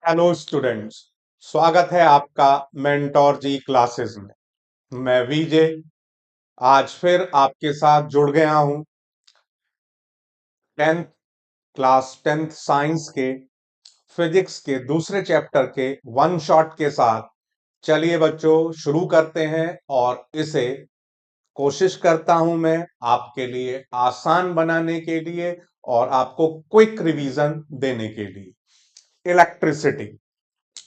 Hello students. स्वागत है आपका मेंटोर जी क्लासेस में। मैं विजय आज फिर आपके साथ जुड़ गया हूं 10th क्लास 10th साइंस के फिजिक्स के दूसरे चैप्टर के वन शॉट के साथ। चलिए बच्चों शुरू करते हैं और इसे कोशिश करता हूं मैं आपके लिए आसान बनाने के लिए और आपको क्विक रिवीजन देने के लिए। Electricity,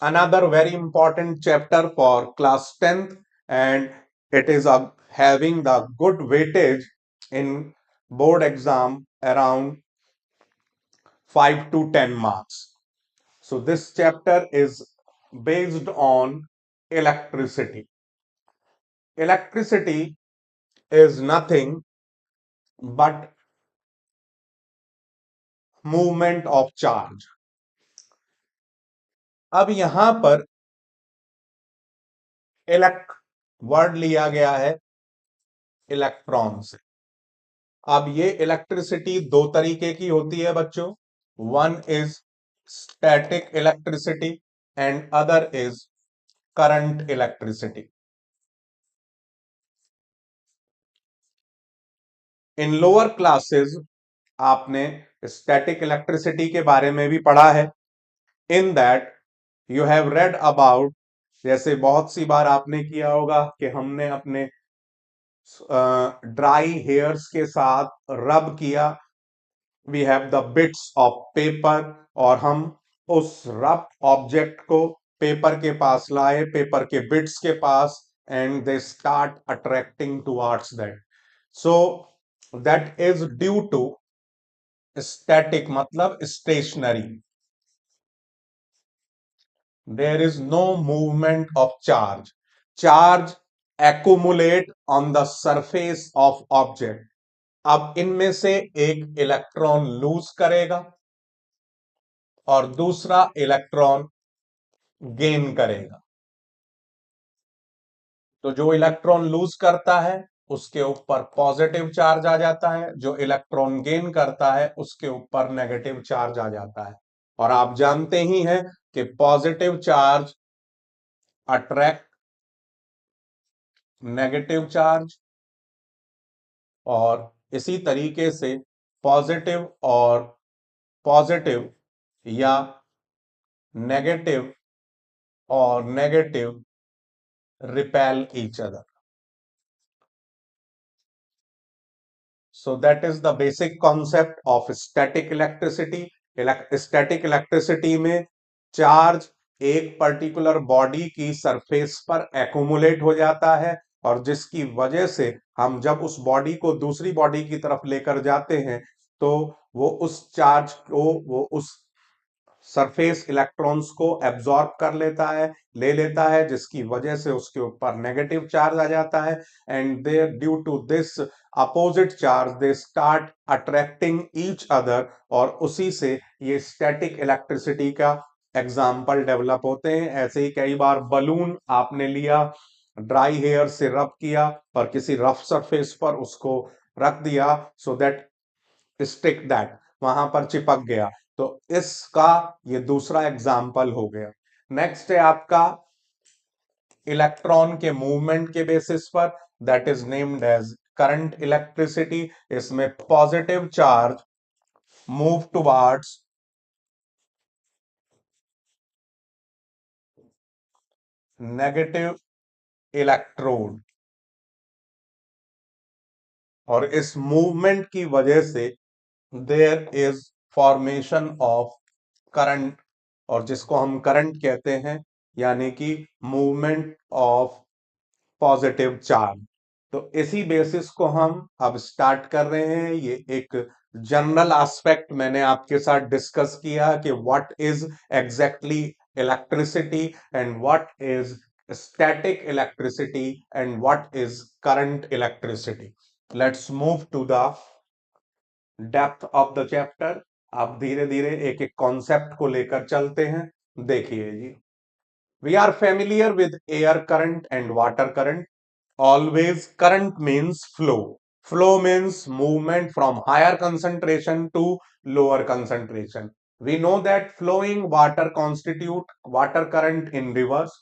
another very important chapter for class 10th, and it is having the good weightage in board exam around 5 to 10 marks. So this chapter is based on electricity. Electricity is nothing but movement of charge. अब यहां पर elect word लिया गया है electron से। अब ये electricity दो तरीके की होती है बच्चों। One is static electricity and other is current electricity. In lower classes आपने स्टैटिक इलेक्ट्रिसिटी के बारे में भी पढ़ा है। In that you have read about, जैसे बहुत सी बार आपने किया होगा कि हमने अपने ड्राई हेयर्स के साथ रब किया। We have the bits of paper और हम उस रफ ऑब्जेक्ट को पेपर के पास लाए, पेपर के बिट्स के पास, and they start attracting towards that. So that is due to static, मतलब stationary. There is no movement of charge. Charge accumulate on the surface of object. अब इनमें से एक इलेक्ट्रॉन लूज करेगा और दूसरा इलेक्ट्रॉन गेन करेगा। तो जो इलेक्ट्रॉन लूज करता है उसके ऊपर पॉजिटिव चार्ज आ जाता है, जो इलेक्ट्रॉन गेन करता है उसके ऊपर नेगेटिव चार्ज आ जाता है। और आप जानते ही हैं कि positive charge attract negative charge, और इसी तरीके से पॉजिटिव और पॉजिटिव या नेगेटिव और negative repel each other. So that is the basic concept of static electricity. Static electricity में चार्ज एक पर्टिकुलर बॉडी की सरफेस पर एक्यूमुलेट हो जाता है, और जिसकी वजह से हम जब उस बॉडी को दूसरी बॉडी की तरफ लेकर जाते हैं तो वो उस चार्ज को, वो उस सरफेस इलेक्ट्रॉन्स को एब्जॉर्ब कर लेता है, ले लेता है, जिसकी वजह से उसके ऊपर नेगेटिव चार्ज आ जाता है। And they due to this opposite charge they start attracting each other, और उसी से ये स्टैटिक इलेक्ट्रिसिटी का एग्जाम्पल डेवलप होते हैं। ऐसे ही कई बार बलून आपने लिया, ड्राई हेयर से रब किया और किसी रफ सरफेस पर उसको रख दिया, सो दैट स्टिक दैट, वहां पर चिपक गया। तो इसका ये दूसरा एग्जाम्पल हो गया। नेक्स्ट है आपका इलेक्ट्रॉन के मूवमेंट के बेसिस पर, that is named as current electricity. इसमें positive charge move towards negative electrode, और इस मूवमेंट की वजह से there is formation of current, और जिसको हम करंट कहते हैं, यानी कि मूवमेंट ऑफ पॉजिटिव चार्ज। तो इसी बेसिस को हम अब स्टार्ट कर रहे हैं। ये एक जनरल एस्पेक्ट मैंने आपके साथ डिस्कस किया कि what is exactly electricity and what is static electricity and what is current electricity. Let's move to the depth of the chapter. आप धीरे धीरे एक एक कॉन्सेप्ट को लेकर चलते हैं। देखिए जी, we are familiar with air current and water current. Always current means flow. Flow means movement from higher concentration to lower concentration. We know that flowing water constitute water current in reverse.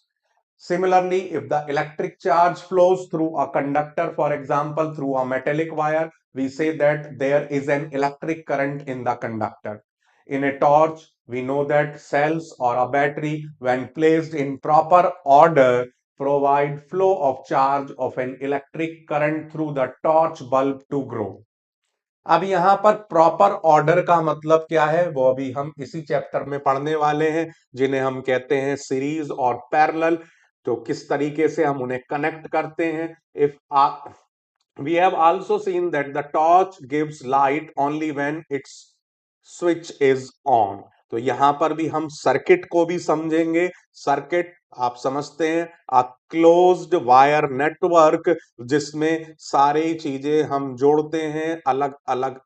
Similarly, if the electric charge flows through a conductor, for example, through a metallic wire, we say that there is an electric current in the conductor. In a torch, we know that cells or a battery, when placed in proper order, provide flow of charge of an electric current through the torch bulb to grow. अब यहाँ पर proper order का मतलब क्या है वो अभी हम इसी चैप्टर में पढ़ने वाले हैं, जिन्हें हम कहते हैं सीरीज और पैरेलल। तो किस तरीके से हम उन्हें कनेक्ट करते हैं। If we have also seen that the torch gives light only when its switch is on। तो यहां पर भी हम सर्किट को भी समझेंगे। सर्किट आप समझते हैं अ क्लोज्ड वायर नेटवर्क, जिसमें सारी चीजें हम जोड़ते हैं अलग अलग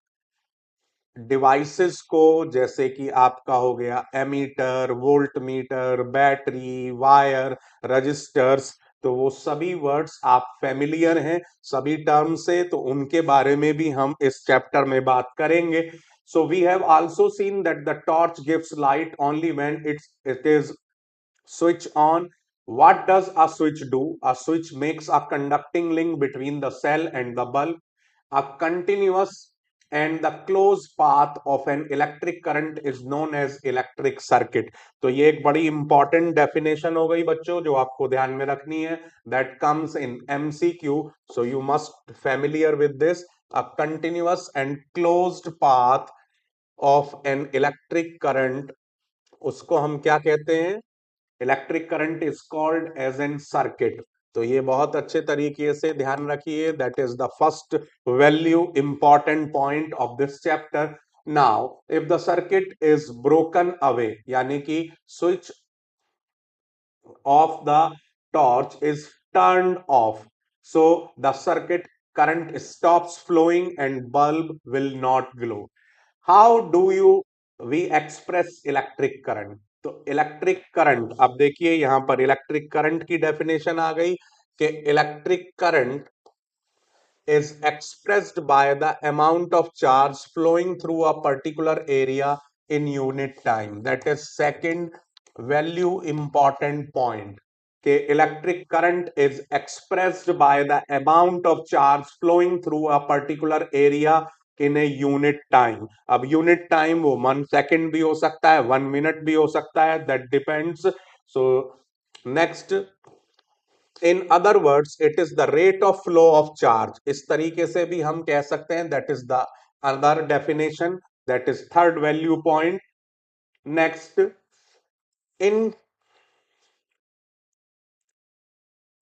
डिवाइसेस को, जैसे कि आपका हो गया ammeter, volt meter, battery, wire, resistors. तो वो सभी वर्ड्स आप फेमिलियर हैं सभी टर्म से, तो उनके बारे में भी हम इस चैप्टर में बात करेंगे। So we have also seen that the torch gives light only when it is switch on। What does a switch do? A switch makes a conducting link between the cell and the bulb, a continuous and the closed path of an electric current is known as electric circuit। तो ये एक बड़ी important definition हो गई बच्चों, जो आपको ध्यान में रखनी है। That comes in MCQ, so you must familiar with this। a continuous and closed path of an electric current, उसको हम क्या कहते हैं? Electric current is called as an circuit. तो ये बहुत अच्छे तरीके से ध्यान रखिए, that is the first value important point of this chapter. Now if the circuit is broken away, यानी कि switch off the torch is turned off, so the circuit current stops flowing and bulb will not glow। How do you we express electric current? तो electric current, अब देखिए यहां पर electric current की definition आ गई कि electric current is expressed by the amount of charge flowing through a particular area in unit time। That is second value important point, कि electric current is expressed by the amount of charge flowing through a particular area in a unit time। अब unit time वो 1 second भी हो सकता है, 1 minute भी हो सकता है, that depends। so next, in other words it is the rate of flow of charge. इस तरीके से भी हम कह सकते हैं, that is the other definition, that is third value point. Next, in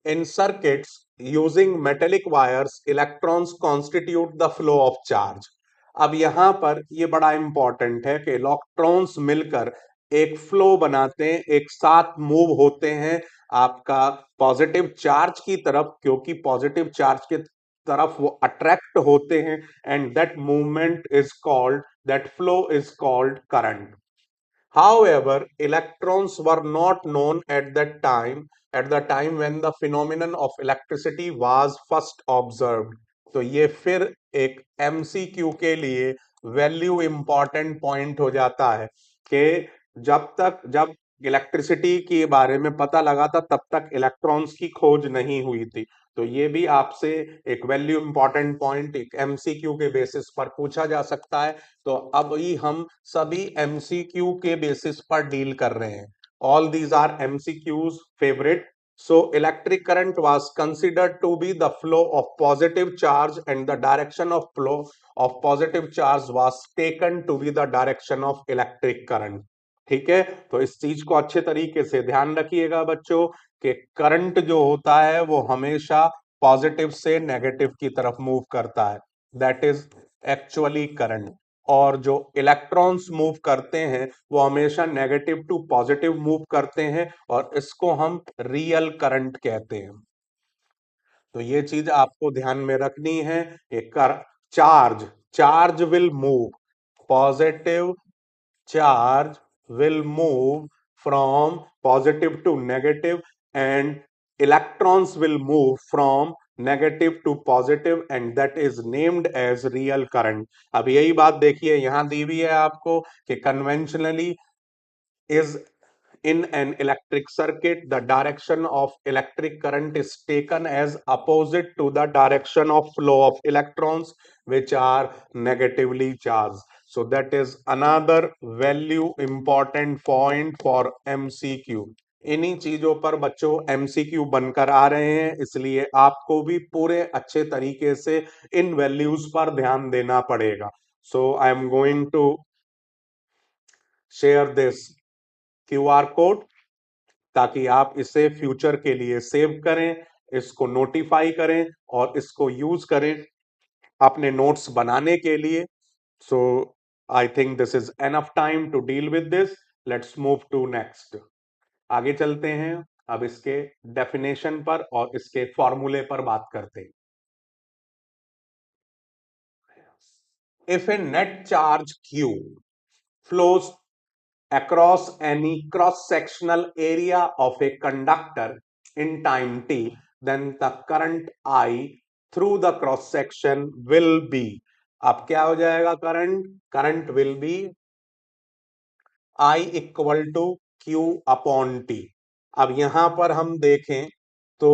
In circuits using metallic wires, electrons constitute the flow of charge। अब यहां पर ये बड़ा इंपॉर्टेंट है कि इलेक्ट्रॉन्स मिलकर एक फ्लो बनाते हैं, एक साथ मूव होते हैं आपका पॉजिटिव चार्ज की तरफ, क्योंकि पॉजिटिव चार्ज की तरफ वो अट्रैक्ट होते हैं, and that movement is called, that flow is called current. However, electrons were not known at the time when the phenomenon of electricity was first observed। तो ये फिर एक MCQ के लिए वैल्यू इंपॉर्टेंट पॉइंट हो जाता है कि जब इलेक्ट्रिसिटी के बारे में पता लगा था, तब तक इलेक्ट्रॉन्स की खोज नहीं हुई थी। तो ये भी आपसे एक वैल्यू इंपॉर्टेंट पॉइंट एक MCQ के बेसिस पर पूछा जा सकता है। तो अभी हम सभी MCQ के बेसिस पर डील कर रहे हैं। All these are MCQs favourite. So electric current was considered to be the flow of positive charge, and the direction of flow of positive charge was taken to be the direction of electric current। ठीक है, तो इस चीज को अच्छे तरीके से ध्यान रखिएगा बच्चों कि करंट जो होता है वो हमेशा पॉजिटिव से नेगेटिव की तरफ मूव करता है, दैट इज एक्चुअली करंट। और जो इलेक्ट्रॉन्स मूव करते हैं वो हमेशा नेगेटिव टू पॉजिटिव मूव करते हैं, और इसको हम रियल करंट कहते हैं। तो ये चीज आपको ध्यान में रखनी है। एक charge charge will move, positive charge will move from positive to negative, and electrons will move from negative to positive and that is named as real current. अब यही बात देखिए यहां दी हुई है आपको कि conventionally is in an electric circuit the direction of electric current is taken as opposite to the direction of flow of electrons which are negatively charged. So that is another value important point for MCQ। इन्हीं चीजों पर बच्चों MCQ बनकर आ रहे हैं, इसलिए आपको भी पूरे अच्छे तरीके से इन वैल्यूज पर ध्यान देना पड़ेगा। So I am going to share this QR code ताकि आप इसे फ्यूचर के लिए सेव करें, इसको नोटिफाई करें और इसको यूज करें अपने नोट्स बनाने के लिए। So I think this is enough time to deal with this. Let's move to next. आगे चलते हैं, अब इसके डेफिनेशन पर और इसके फॉर्मूले पर बात करते हैं। If A net charge Q flows across any cross-sectional area of a conductor in time t, then the current I through the cross section will be, अब क्या हो जाएगा current will be I equal to Q upon T। अब यहां पर हम देखें तो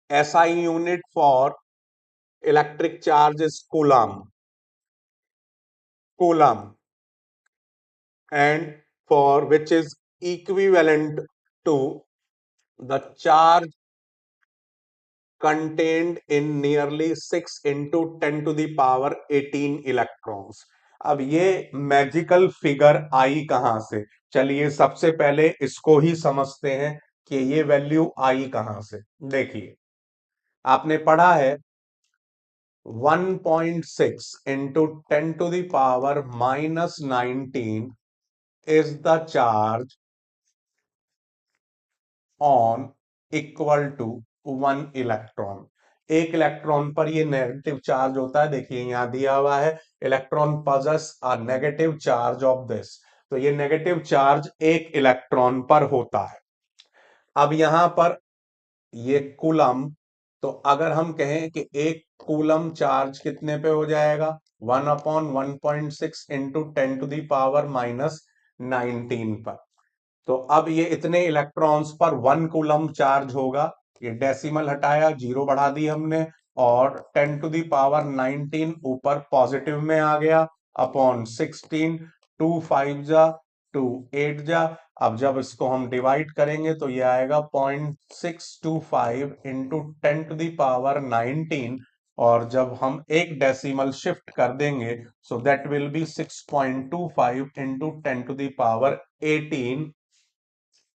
SI unit for electric charge is coulomb and for which is equivalent to the charge contained in nearly 6 into 10 to the power 18 electrons। अब ये magical figure आई कहां से? चलिए सबसे पहले इसको ही समझते हैं कि ये वैल्यू आई कहां से। देखिए आपने पढ़ा है 1.6 into 10 to the power minus 19 is the charge on equal to 1 electron. एक इलेक्ट्रॉन पर ये नेगेटिव चार्ज होता है, देखिए यहां दिया हुआ है electron possess a negative charge of this, तो ये नेगेटिव चार्ज एक इलेक्ट्रॉन पर होता है। अब यहां पर ये कूलम, तो अगर हम कहें कि एक कूलम चार्ज कितने पे हो जाएगा 1/1.6 into 10 to the power minus 19 पर, तो अब ये इतने इलेक्ट्रॉन्स पर 1 कूलम चार्ज होगा। ये डेसिमल हटाया, जीरो बढ़ा दी हमने और 10 टू दी पावर 19 ऊपर पॉजिटिव में आ गया अपॉन 16, 2 5 जा 2 8 जा। अब जब इसको हम डिवाइड करेंगे तो ये आएगा 0.625 इंटू 10 टू दी पावर 19, और जब हम एक डेसिमल शिफ्ट कर देंगे so that will be 6.25 into 10 to the power 18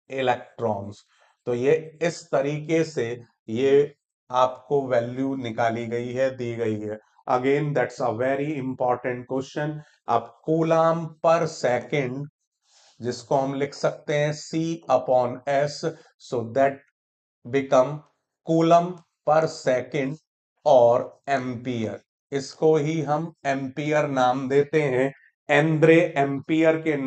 electrons. तो ये इस तरीके से ये आपको वैल्यू निकाली गई है, दी गई है। Again that's a very important question. अब कूलम पर सेकंड, जिसको हम लिख सकते हैं C upon S, so that become coulomb per second और एम्पियर, इसको ही हम एम्पियर नाम देते हैं एंद्रे एम्पियर के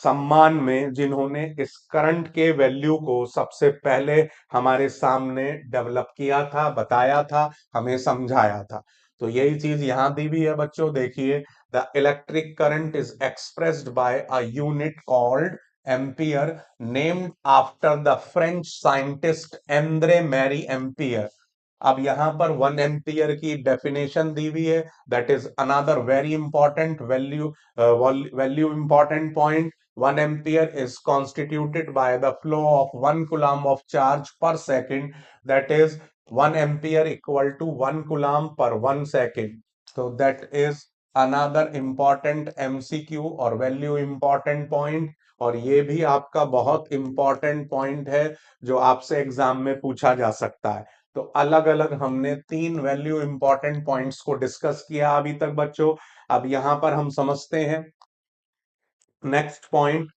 सम्मान में, जिन्होंने इस करंट के वैल्यू को सबसे पहले हमारे सामने डेवलप किया था, बताया था, हमें समझाया था। तो यही चीज यहां दी हुई है बच्चों, देखिए the electric current is expressed by a unit called ampere named after the French scientist André Marie Ampère. अब यहां पर 1 एम्पियर की डेफिनेशन दी हुई है, that is another very important value important point. 1 ampere is constituted by the flow of 1 coulomb of charge per second, that is 1 ampere equal to 1 coulomb per 1 second। So that is another important MCQ और value important point, और ये भी आपका बहुत important point है जो आपसे exam में पूछा जा सकता है। तो अलग अलग हमने 3 वैल्यू इंपॉर्टेंट पॉइंट्स को डिस्कस किया अभी तक बच्चों। अब यहां पर हम समझते हैं नेक्स्ट पॉइंट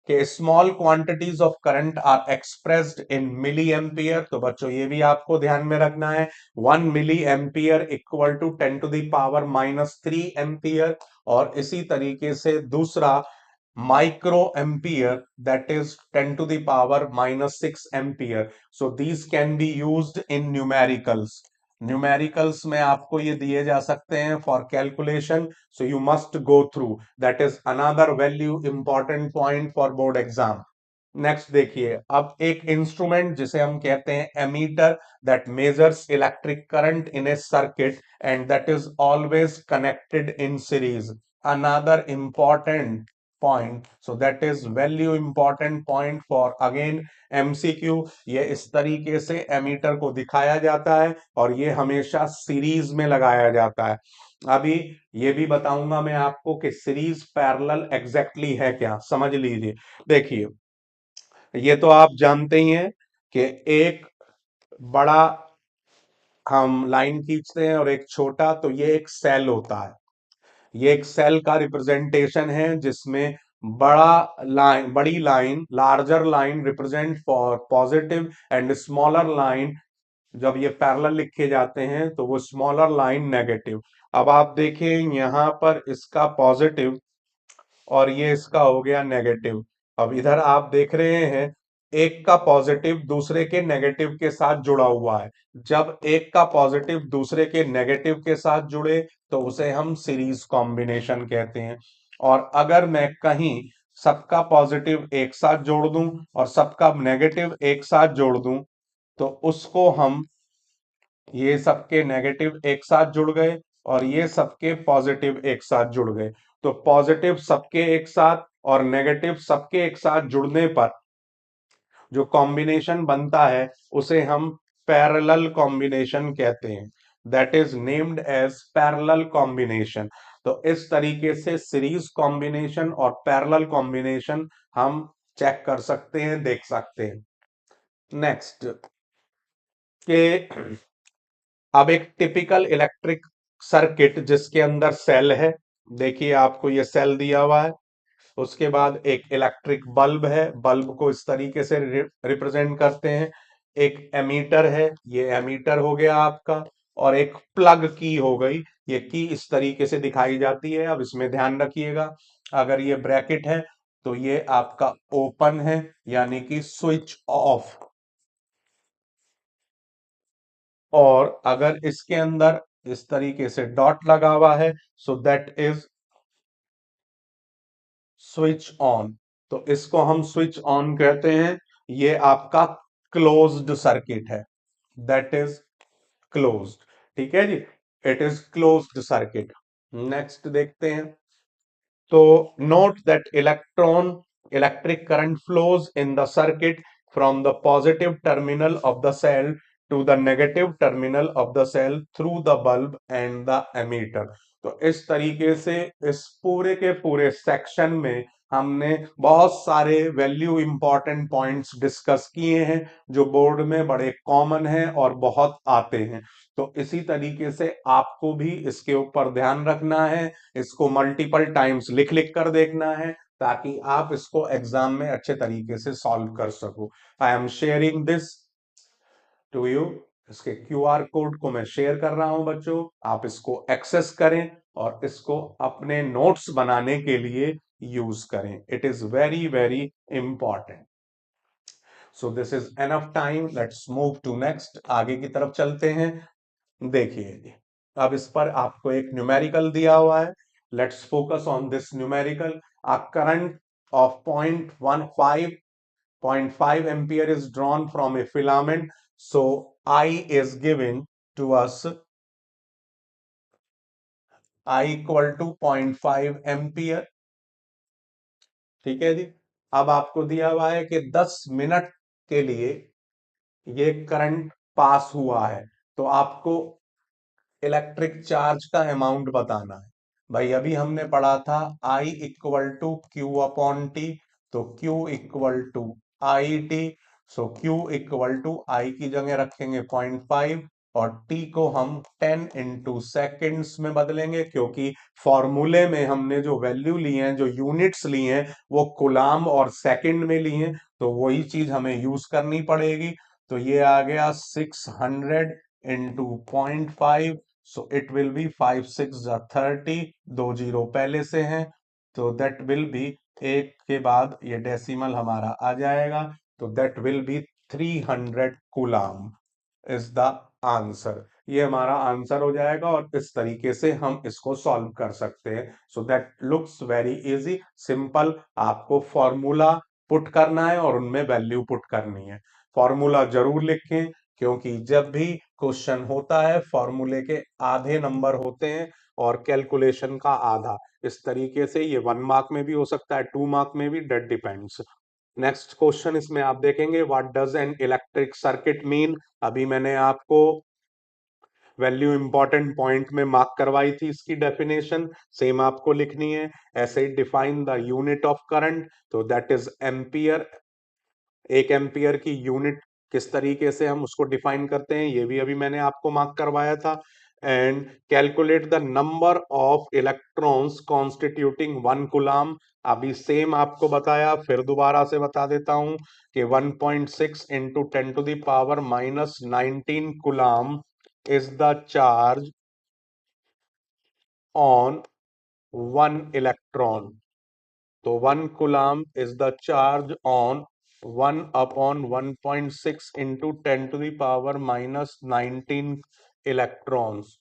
कि small quantities of current are expressed in milli ampere. तो बच्चों ये भी आपको ध्यान में रखना है, 1 milli ampere equal to 10 to the power minus 3 ampere. और इसी तरीके से दूसरा micro ampere, that is 10 to the power minus 6 ampere। So these can be used in numericals। Numericals में आपको ये दिए जा सकते हैं for calculation, so you must go through, that is another value important point for board exam. Next देखिए, अब एक इंस्ट्रूमेंट जिसे हम कहते हैं ammeter, that measures electric current in a circuit and that is always connected in series, another important point, so that is value important point for again MCQ. ये इस तरीके से एमीटर को दिखाया जाता है और ये हमेशा सीरीज में लगाया जाता है। अभी ये भी बताऊंगा मैं आपको कि सीरीज पैरेलल एग्जैक्टली है क्या, समझ लीजिए। देखिए, ये तो आप जानते ही हैं कि एक बड़ा हम लाइन खींचते हैं और एक छोटा, तो ये एक सेल होता है। ये एक सेल का रिप्रेजेंटेशन है जिसमें बड़ी line, larger line represent for positive and smaller line, जब ये पैरेलल लिखे जाते हैं तो वो स्मॉलर लाइन नेगेटिव। अब आप देखें यहां पर इसका पॉजिटिव और ये इसका हो गया नेगेटिव। अब इधर आप देख रहे हैं एक का पॉजिटिव दूसरे के नेगेटिव के साथ जुड़ा हुआ है। जब एक का पॉजिटिव दूसरे के नेगेटिव के साथ जुड़े तो उसे हम सीरीज कॉम्बिनेशन कहते हैं। और अगर मैं कहीं सबका पॉजिटिव एक साथ जोड़ दूं और सबका नेगेटिव एक साथ जोड़ दूं तो उसको हम, ये सबके नेगेटिव एक साथ जुड़ गए और ये सबके पॉजिटिव एक साथ जुड़ गए, तो पॉजिटिव सबके एक साथ और नेगेटिव सबके एक साथ जुड़ने पर जो कॉम्बिनेशन बनता है उसे हम पैरेलल कॉम्बिनेशन कहते हैं, that is named as parallel combination. तो इस तरीके से सीरीज कॉम्बिनेशन और पैरेलल कॉम्बिनेशन हम चेक कर सकते हैं, देख सकते हैं। नेक्स्ट के, अब एक टिपिकल इलेक्ट्रिक सर्किट जिसके अंदर सेल है, देखिए आपको ये सेल दिया हुआ है। उसके बाद एक इलेक्ट्रिक बल्ब है, बल्ब को इस तरीके से रिप्रेजेंट करते हैं। एक एमीटर है, ये एमीटर हो गया आपका। और एक प्लग की हो गई, ये की इस तरीके से दिखाई जाती है। अब इसमें ध्यान रखिएगा, अगर ये ब्रैकेट है तो ये आपका ओपन है, यानी कि स्विच ऑफ। और अगर इसके अंदर इस तरीके से डॉट लगा हुआ है, so that is switch on. तो इसको हम स्विच ऑन कहते हैं। ये आपका क्लोज्ड सर्किट है, दैट इज क्लोज्ड। ठीक है जी, it is closed circuit. Next देखते हैं। So note that electric current flows in the circuit from the positive terminal of the cell to the negative terminal of the cell through the bulb and the emitter। तो इस तरीके से इस पूरे के पूरे सेक्शन में हमने बहुत सारे वैल्यू इंपॉर्टेंट पॉइंट्स डिस्कस किए हैं जो बोर्ड में बड़े कॉमन हैं और बहुत आते हैं। तो इसी तरीके से आपको भी इसके ऊपर ध्यान रखना है, इसको मल्टीपल टाइम्स लिख लिख कर देखना है ताकि आप इसको एग्जाम में अच्छे तरीके से सॉल्व कर सको। I am sharing this to you. इसके क्यूआर कोड को मैं शेयर कर रहा हूं बच्चों, आप इसको एक्सेस करें और इसको अपने नोट्स बनाने के लिए यूज करें। It is very very important. So this is enough time, let's move to next, आगे की तरफ चलते हैं। देखिए जी, अब इस पर आपको एक न्यूमेरिकल दिया हुआ है। Let's focus on this numerical. A current of 0.15 ampere is drawn from a filament, so I is given to us, I equal to 0.5 ampere. ठीक है जी, अब आपको दिया हुआ है कि 10 मिनट के लिए ये करंट पास हुआ है, तो आपको इलेक्ट्रिक चार्ज का अमाउंट बताना है। भाई अभी हमने पढ़ा था I equal to Q upon T, तो Q equal to I T. So Q equal to I की जगह रखेंगे 0.5 और T को हम 10 इंटू सेकेंड्स में बदलेंगे, क्योंकि फॉर्मूले में हमने जो वैल्यू ली है, जो यूनिट्स ली हैं, वो कुलाम और सेकंड में ली हैं, तो वही चीज हमें यूज करनी पड़ेगी। तो ये आ गया 600 into 0.5, so it will be 5 6 30, 2 zero पहले से हैं, तो दैट विल बी, एक के बाद ये डेसिमल हमारा आ जाएगा, तो that will B 300 coulomb is the answer. ये हमारा आंसर हो जाएगा और इस तरीके से हम इसको सॉल्व कर सकते हैं। So that looks very easy, simple. आपको फॉर्मूला पुट करना है और उनमें वैल्यू पुट करनी है। फॉर्मूला जरूर लिखें, क्योंकि जब भी क्वेश्चन होता है फॉर्मूले के आधे नंबर होते हैं और कैलकुलेशन का आधा। इस तरीके से ये 1 मार्क में भी हो सकता है, 2 मार्क में भी, डेट डिपेंड्स। नेक्स्ट क्वेश्चन इसमें आप देखेंगे, what does N electric circuit mean. अभी मैंने आपको वैल्यू इंपॉर्टेंट पॉइंट में मार्क करवाई थी, इसकी डेफिनेशन सेम आपको लिखनी है। ऐसे define the unit of current, तो दैट इज एम्पियर। 1 एम्पियर की यूनिट किस तरीके से हम उसको डिफाइन करते हैं, ये भी अभी मैंने आपको मार्क करवाया था। And calculate the number of electrons constituting 1 coulomb. अभी सेम आपको बताया, फिर दोबारा से बता देता हूं कि 1.6 into 10⁻⁻19 coulomb is the charge on 1 electron. तो 1 coulomb is the charge on 1/1.6 into 10⁻⁻19 electrons.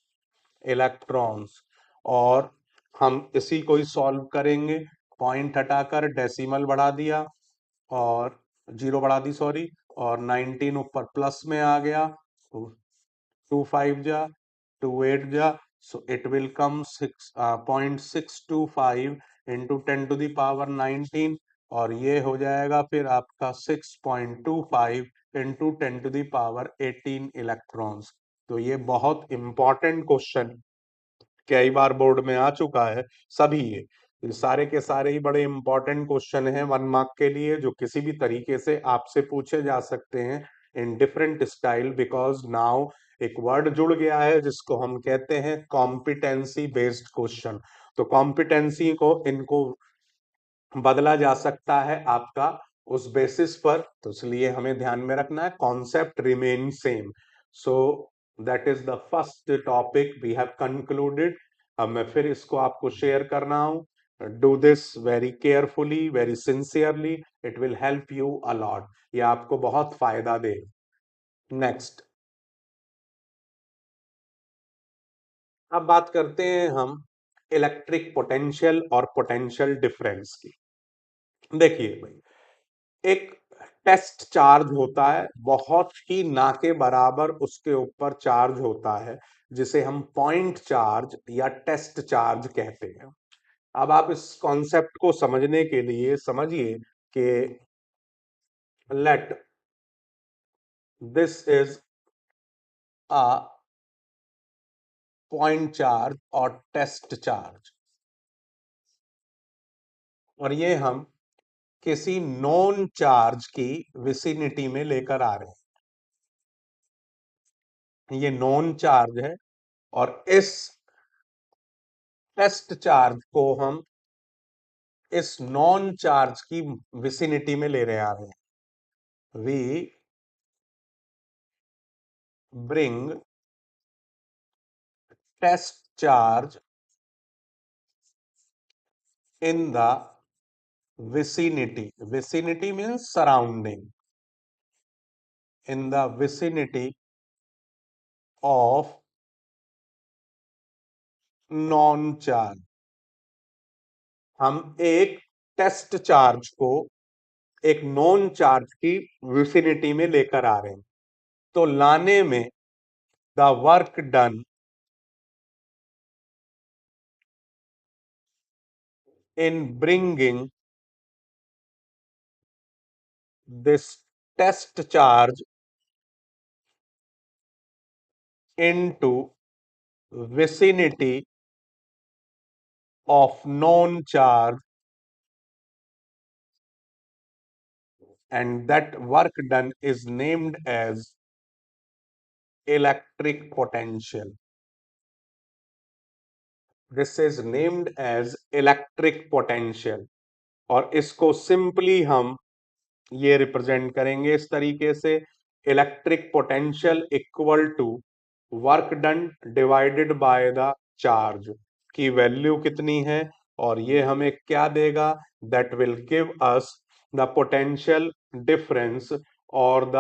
और हम इसी को ही सॉल्व करेंगे। पॉइंट हटाकर डेसिमल बढ़ा दिया और जीरो बढ़ा दी, सॉरी, और 19 ऊपर प्लस में आ गया। 2 5 जा 2 8 जा, so it will come 6.625 into 10⁻19, और ये हो जाएगा फिर आपका 6.25 into 10⁻18 इलेक्ट्रॉन्स। तो ये बहुत इंपॉर्टेंट क्वेश्चन कई बार बोर्ड में आ चुका है। सभी ये सारे के सारे ही बड़े इंपॉर्टेंट क्वेश्चन हैं 1 मार्क के लिए, जो किसी भी तरीके से आपसे पूछे जा सकते हैं in different style, because now एक वर्ड जुड़ गया है जिसको हम कहते हैं कॉम्पिटेंसी बेस्ड क्वेश्चन। तो कॉम्पिटेंसी को इनको बदला जा सकता है आपका उस बेसिस पर, तो इसलिए हमें ध्यान में रखना है concept remain same. So that is the first topic we have concluded. अब मैं फिर इसको आपको शेयर कर रहा हूं। Do this very carefully, very sincerely, it will help you a lot. ये आपको बहुत फायदा देगा। नेक्स्ट, अब बात करते हैं हम इलेक्ट्रिक पोटेंशियल और पोटेंशियल डिफरेंस की। देखिए भाई, एक टेस्ट चार्ज होता है, बहुत ही ना के बराबर उसके ऊपर चार्ज होता है, जिसे हम पॉइंट चार्ज या टेस्ट चार्ज कहते हैं। अब आप इस कॉन्सेप्ट को समझने के लिए समझिए कि let this is a point charge और टेस्ट चार्ज, और ये हम किसी नॉन चार्ज की विसिनिटी में लेकर आ रहे हैं। ये नॉन चार्ज है और इस टेस्ट चार्ज को हम इस नॉन चार्ज की विसिनिटी में ले रहे आ रहे हैं। We bring test charge in the vicinity means surrounding, in the vicinity of non charge. हम एक टेस्ट चार्ज को एक नॉन चार्ज की विसिनिटी में लेकर आ रहे हैं। तो लाने में the work done in bringing this test charge into vicinity of known charge, and that work done is named as electric potential. This is named as electric potential, और इसको सिंपली हम ये रिप्रेजेंट करेंगे इस तरीके से, electric potential equal to work done divided by the charge की value कितनी है, और ये हमें क्या देगा, that will give us the potential difference और द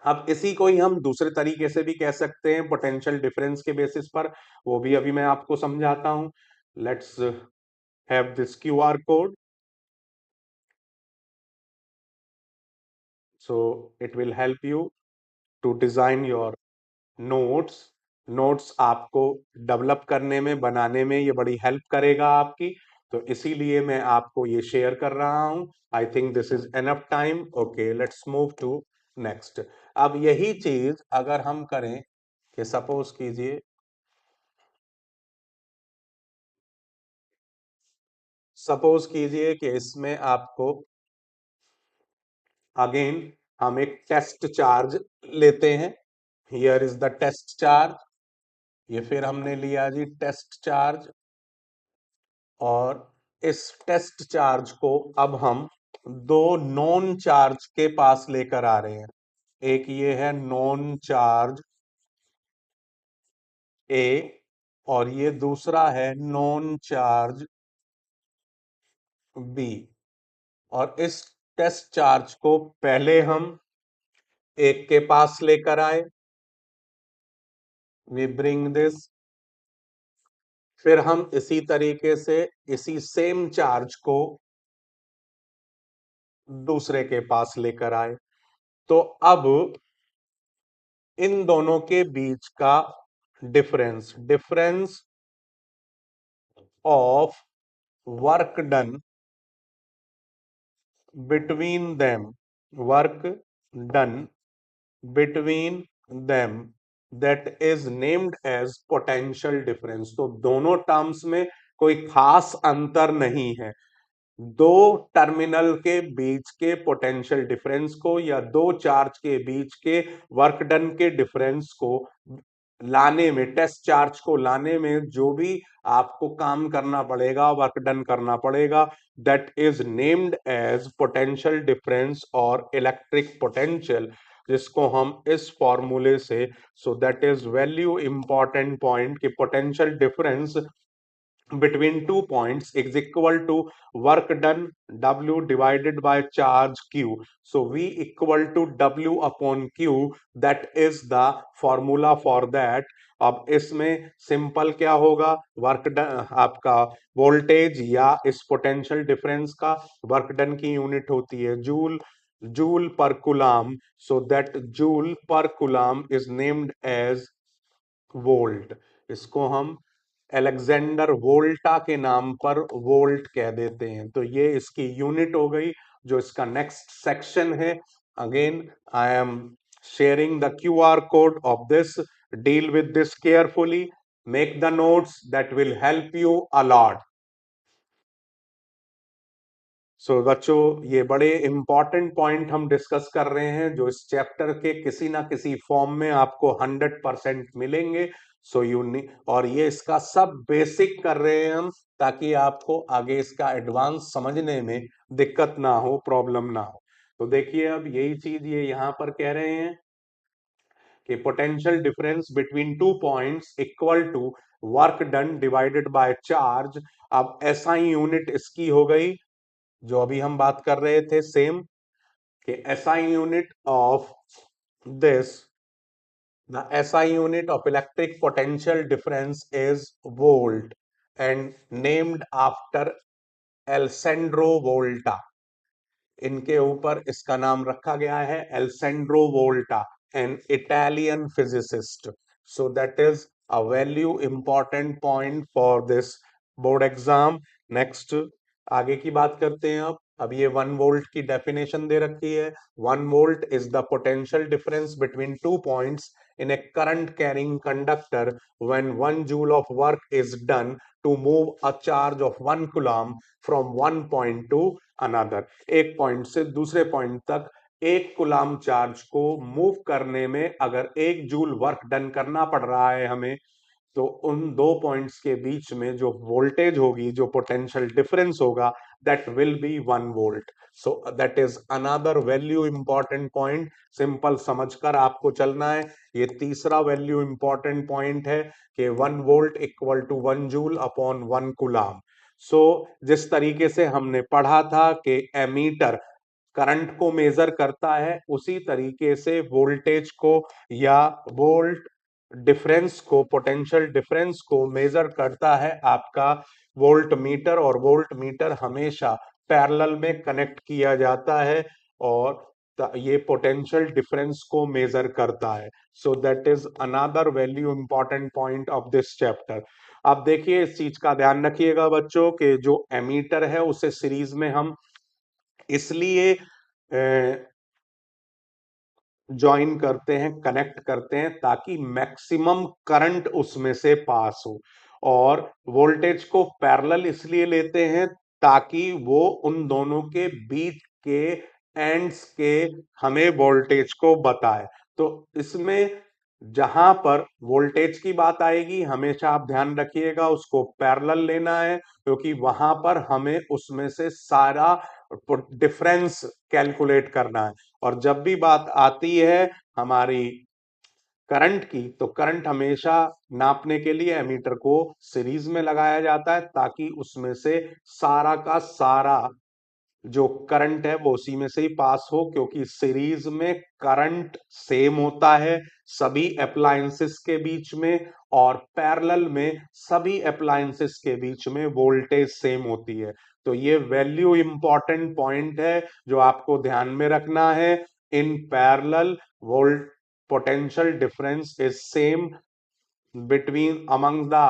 अब इसी को ही हम दूसरे तरीके से भी कह सकते हैं पोटेंशियल डिफरेंस के बेसिस पर, वो भी अभी मैं आपको समझाता हूं। Let's have this QR code, so it will help you to design your notes. Notes आपको डेवलप करने में, बनाने में ये बड़ी हेल्प करेगा आपकी, तो इसीलिए मैं आपको ये शेयर कर रहा हूं। I think this is enough time. Okay, let's move to next. अब यही चीज अगर हम करें कि सपोज कीजिए कि इसमें आपको अगेन हम एक टेस्ट चार्ज लेते हैं। Here is the test charge. ये फिर हमने लिया जी टेस्ट चार्ज, और इस टेस्ट चार्ज को अब हम दो नॉन चार्ज के पास लेकर आ रहे हैं। एक ये है नॉन चार्ज ए, और ये दूसरा है नॉन चार्ज बी। और इस टेस्ट चार्ज को पहले हम एक के पास लेकर आए, वी ब्रिंग दिस। फिर हम इसी तरीके से इसी सेम चार्ज को दूसरे के पास लेकर आए। तो अब इन दोनों के बीच का difference, difference of work done between them, work done between them, that is named as potential difference. तो दोनों टर्म्स में कोई खास अंतर नहीं है। दो टर्मिनल के बीच के पोटेंशियल डिफरेंस को या दो चार्ज के बीच के वर्क डन के डिफरेंस को लाने में, टेस्ट चार्ज को लाने में जो भी आपको काम करना पड़ेगा, वर्क डन करना पड़ेगा, that is named as potential difference और इलेक्ट्रिक पोटेंशियल, जिसको हम इस फॉर्मूले से, so that is value important point कि potential difference between 2 points is equal to work done W divided by charge Q. So V equal to W upon Q, that is the formula for that. अब इसमें simple क्या होगा, work done आपका voltage या इस potential difference का work done की unit होती है joule, joule per कुलाम। So that joule per coulomb is named as volt. इसको हम अलेक्जेंडर वोल्टा के नाम पर वोल्ट कह देते हैं। तो ये इसकी यूनिट हो गई। जो इसका नेक्स्ट सेक्शन है, again I am sharing the QR code of this, deal with this carefully, make the notes, that will help you a lot. So बच्चों, ये बड़े इंपॉर्टेंट पॉइंट हम डिस्कस कर रहे हैं जो इस चैप्टर के किसी ना किसी फॉर्म में आपको 100% मिलेंगे। सो और ये इसका सब बेसिक कर रहे हैं हम, ताकि आपको आगे इसका एडवांस समझने में दिक्कत ना हो, प्रॉब्लम ना हो। तो देखिए, अब यही चीज ये यहाँ पर कह रहे हैं कि potential difference between 2 points equal to work done divided by charge. अब एसआई यूनिट इसकी हो गई जो अभी हम बात कर रहे थे, सेम कि SI unit of this, the SI unit of electric potential difference is volt and named after Alessandro Volta। इनके ऊपर इसका नाम रखा गया है Alessandro Volta, an Italian physicist. So that is a value important point for this board exam. Next आगे की बात करते हैं। अब ये 1 वोल्ट की डेफिनेशन दे रखी है। 1 volt is the potential difference between 2 points in a current carrying conductor when 1 joule of work is done to move a charge of 1 coulomb from one point to another. एक point से दूसरे point तक 1 coulomb charge को move करने में अगर 1 joule work done करना पड़ रहा है हमें, तो उन दो पॉइंट्स के बीच में जो वोल्टेज होगी, जो पोटेंशियल डिफरेंस होगा, that will B 1 volt. So that is another value important point. Simple समझकर आपको चलना है। ये तीसरा वैल्यू इंपॉर्टेंट पॉइंट है कि 1 volt equal to 1 joule upon 1 coulomb. So जिस तरीके से हमने पढ़ा था कि एमीटर करंट को मेजर करता है, उसी तरीके से वोल्टेज को या वोल्ट डिफरेंस को, पोटेंशियल डिफरेंस को मेजर करता है आपका वोल्ट मीटर। और वोल्ट मीटर हमेशा पैरेलल में कनेक्ट किया जाता है और ये पोटेंशियल डिफरेंस को मेजर करता है। So that is another value important point of this chapter. अब देखिए इस चीज का ध्यान रखिएगा बच्चों कि जो एमीटर है उसे सीरीज में हम इसलिए ज्वाइन करते हैं, कनेक्ट करते हैं, ताकि मैक्सिमम करंट उसमें से पास हो। और वोल्टेज को पैरेलल इसलिए लेते हैं ताकि वो उन दोनों के बीच के एंड्स के हमें वोल्टेज को बताए। तो इसमें जहां पर वोल्टेज की बात आएगी हमेशा आप ध्यान रखिएगा उसको पैरेलल लेना है, क्योंकि वहां पर हमें उसमें से सारा डिफरेंस कैलकुलेट करना है। और जब भी बात आती है हमारी करंट की, तो करंट हमेशा नापने के लिए एमीटर को सीरीज में लगाया जाता है, ताकि उसमें से सारा का सारा जो करंट है वो उसी में से ही पास हो, क्योंकि सीरीज में करंट सेम होता है सभी अप्लायंसेस के बीच में, और पैरेलल में सभी अप्लायंसेस के बीच में वोल्टेज सेम होती है। तो ये वैल्यू इंपॉर्टेंट पॉइंट है जो आपको ध्यान में रखना है। In parallel volt potential difference is same between among the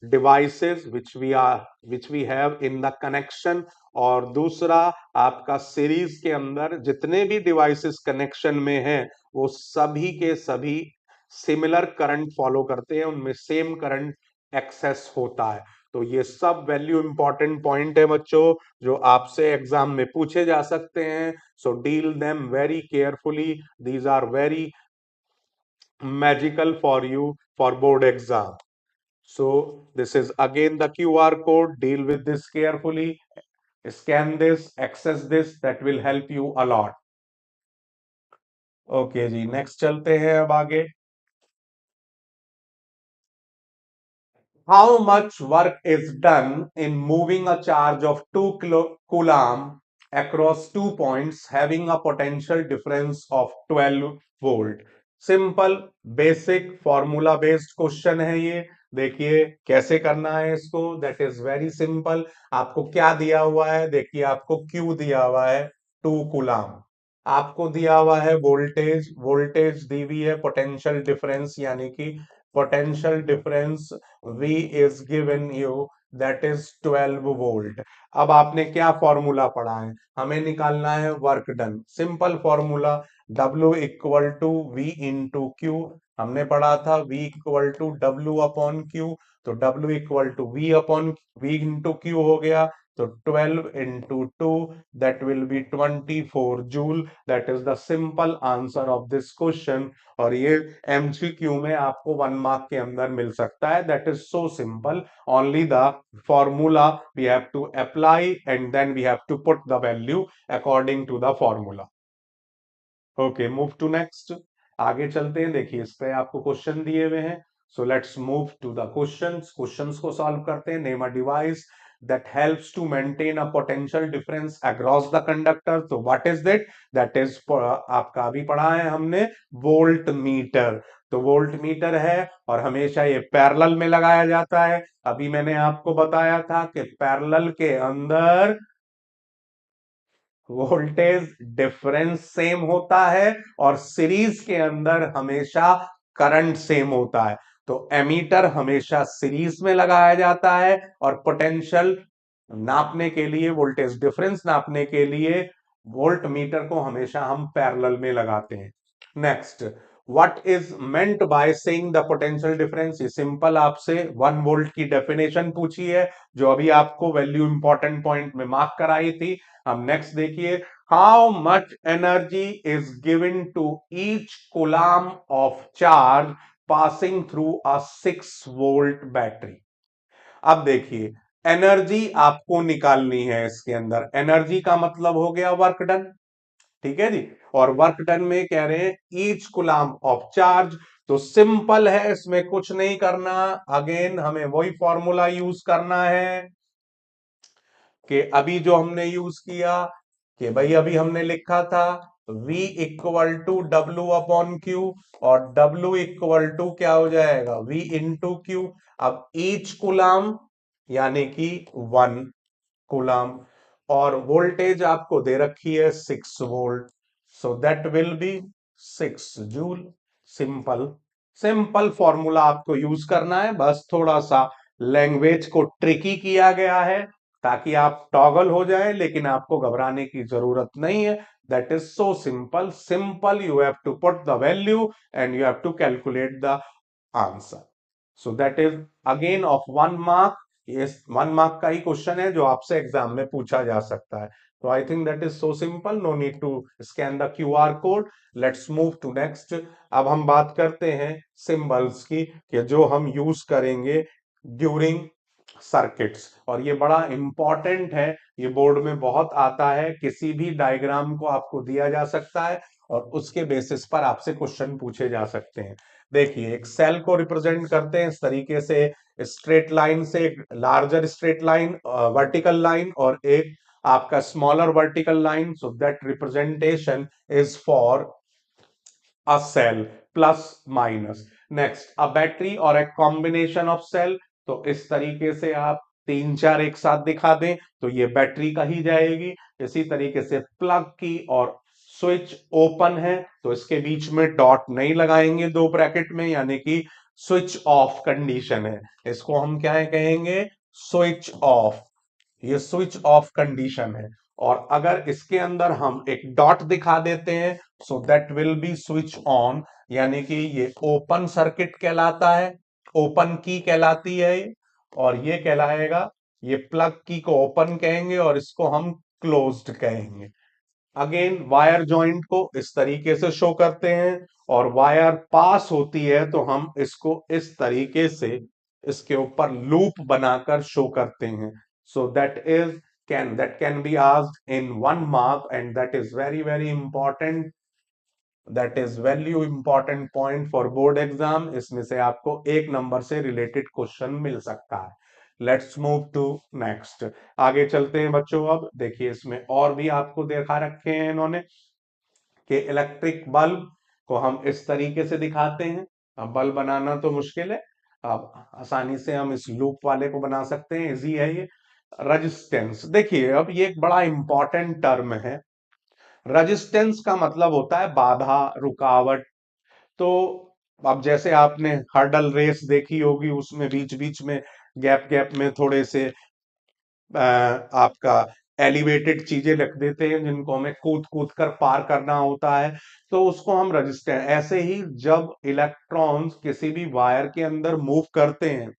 devices which we have in the connection। और दूसरा आपका सीरीज के अंदर जितने भी डिवाइसेस कनेक्शन में हैं वो सभी के सभी सिमिलर करंट फॉलो करते हैं, उनमें सेम करंट एक्सेस होता है। तो ये सब वैल्यू इंपॉर्टेंट पॉइंट है बच्चों जो आपसे एग्जाम में पूछे जा सकते हैं। So deal them very carefully, these are very magical for you for board exam। So this is again the QR code. Deal with this carefully. Scan this, access this. That will help you a lot। Okay जी, next चलते हैं अब आगे। How much work is done in moving a charge of 2 coulomb across 2 points having a potential difference of 12 volt? Simple basic formula based question है ये। देखिए कैसे करना है इसको, दैट इज वेरी सिंपल। आपको क्या दिया हुआ है, देखिए आपको क्यू दिया हुआ है 2 कूलाम, आपको दिया हुआ है वोल्टेज, वोल्टेज दी हुई है पोटेंशियल डिफरेंस, यानी कि potential difference V is given you, that is 12 volt. अब आपने क्या फॉर्मूला पढ़ा है, हमें निकालना है work done. Simple formula W equal to V into Q. हमने पढ़ा था V equal to W upon Q, तो W equal to V upon V into Q हो गया। तो 12 into 2 that will be 24 joule. That is the simple answer of this question. और ये MCQ में आपको 1 मार्क के अंदर मिल सकता है। That is so simple, only the formula we have to apply and then we have to put the value according to the formula. Okay, move to next. आगे चलते हैं, देखिए इस पे आपको क्वेश्चन दिए हुए हैं। So let's move to the questions. Questions को सॉल्व करते हैं। Name a device that helps to maintain a potential difference across the conductor। तो what is that? that is आपका अभी पढ़ा है हमने वोल्ट मीटर। तो वोल्ट मीटर है और हमेशा ये पैरेलल में लगाया जाता है। अभी मैंने आपको बताया था कि पैरेलल के अंदर वोल्टेज डिफरेंस सेम होता है और सीरीज के अंदर हमेशा करंट सेम होता है। तो एमीटर हमेशा सीरीज में लगाया जाता है और पोटेंशियल नापने के लिए, वोल्टेज डिफरेंस नापने के लिए वोल्ट मीटर को हमेशा हम पैरेलल में लगाते हैं। Next, what is meant by saying the potential difference? ये सिंपल आपसे 1 वोल्ट की डेफिनेशन पूछी है जो अभी आपको वैल्यू इंपॉर्टेंट पॉइंट में मार्क कराई थी। अब नेक्स्ट देखिए, how much energy is given to each coulomb of charge passing through a 6 volt battery. अब देखिए एनर्जी आपको निकालनी है, इसके अंदर एनर्जी का मतलब हो गया वर्क डन, ठीक है जी। और वर्क डन में कह रहे हैं ईच कूलम ऑफ चार्ज। तो सिंपल है, इसमें कुछ नहीं करना, अगेन हमें वही फॉर्मूला यूज करना है कि अभी जो हमने यूज किया कि भाई अभी हमने लिखा था V equal to W upon Q, और W इक्वल टू क्या हो जाएगा, V इंटू क्यू। अब ईच कुलाम यानी कि 1 कुलाम, और वोल्टेज आपको दे रखी है 6 volt, so that will B 6 joule. Simple simple formula आपको यूज करना है, बस थोड़ा सा लैंग्वेज को ट्रिकी किया गया है ताकि आप टॉगल हो जाए, लेकिन आपको घबराने की जरूरत नहीं है। That is so simple, simple you have to put the value and you have to calculate the answer. So that is again of 1 mark. ये 1 मार्क का ही क्वेश्चन है जो आपसे एग्जाम में पूछा जा सकता है। तो I think that is so simple, no need to scan the QR code. Let's move to next. अब हम बात करते हैं सिंबल्स की, कि जो हम यूज करेंगे ड्यूरिंग सर्किट्स, और ये बड़ा इंपॉर्टेंट है, ये बोर्ड में बहुत आता है। किसी भी डायग्राम को आपको दिया जा सकता है और उसके बेसिस पर आपसे क्वेश्चन पूछे जा सकते हैं। देखिए, एक सेल को रिप्रेजेंट करते हैं इस तरीके से, स्ट्रेट लाइन से, एक larger straight line vertical line और एक आपका smaller vertical line, so that representation is for a cell, plus minus. Next, a battery और ए कॉम्बिनेशन ऑफ सेल, तो इस तरीके से आप 3 4 एक साथ दिखा दें तो ये बैटरी का ही जाएगी। इसी तरीके से प्लग की और स्विच ओपन है तो इसके बीच में डॉट नहीं लगाएंगे 2 ब्रैकेट में, यानी कि स्विच ऑफ कंडीशन है, इसको हम क्या कहेंगे, स्विच ऑफ। ये स्विच ऑफ कंडीशन है। और अगर इसके अंदर हम एक डॉट दिखा देते हैं, सो that will B switch on, यानी कि ये ओपन सर्किट कहलाता है, ओपन की कहलाती है ये, और ये कहलाएगा, ये प्लग की को ओपन कहेंगे और इसको हम क्लोज्ड कहेंगे। अगेन वायर जॉइंट को इस तरीके से शो करते हैं, और वायर पास होती है तो हम इसको इस तरीके से इसके ऊपर लूप बनाकर शो करते हैं। So that can be asked in 1 mark, and that is very very important, that is value important point for board exam. इसमें से आपको 1 नंबर से रिलेटेड क्वेश्चन मिल सकता है। Let's move to next. आगे चलते हैं बच्चों। अब देखिए, इसमें और भी आपको दिखा रखे हैं इन्होंने कि इलेक्ट्रिक बल्ब को हम इस तरीके से दिखाते हैं। अब बल्ब बनाना तो मुश्किल है, अब आसानी से हम इस लूप वाले को बना सकते हैं, इजी है ये। रजिस्टेंस, देखिए अब ये एक बड़ा इंपॉर्टेंट टर्म है। रजिस्टेंस का मतलब होता है बाधा, रुकावट। तो अब जैसे आपने हर्डल रेस देखी होगी, उसमें बीच बीच में गैप गैप में थोड़े से आपका एलिवेटेड चीजें रख देते हैं जिनको हमें कूद कूद कर पार करना होता है, तो उसको हम रजिस्टेंस। ऐसे ही जब इलेक्ट्रॉन्स किसी भी वायर के अंदर मूव करते हैं,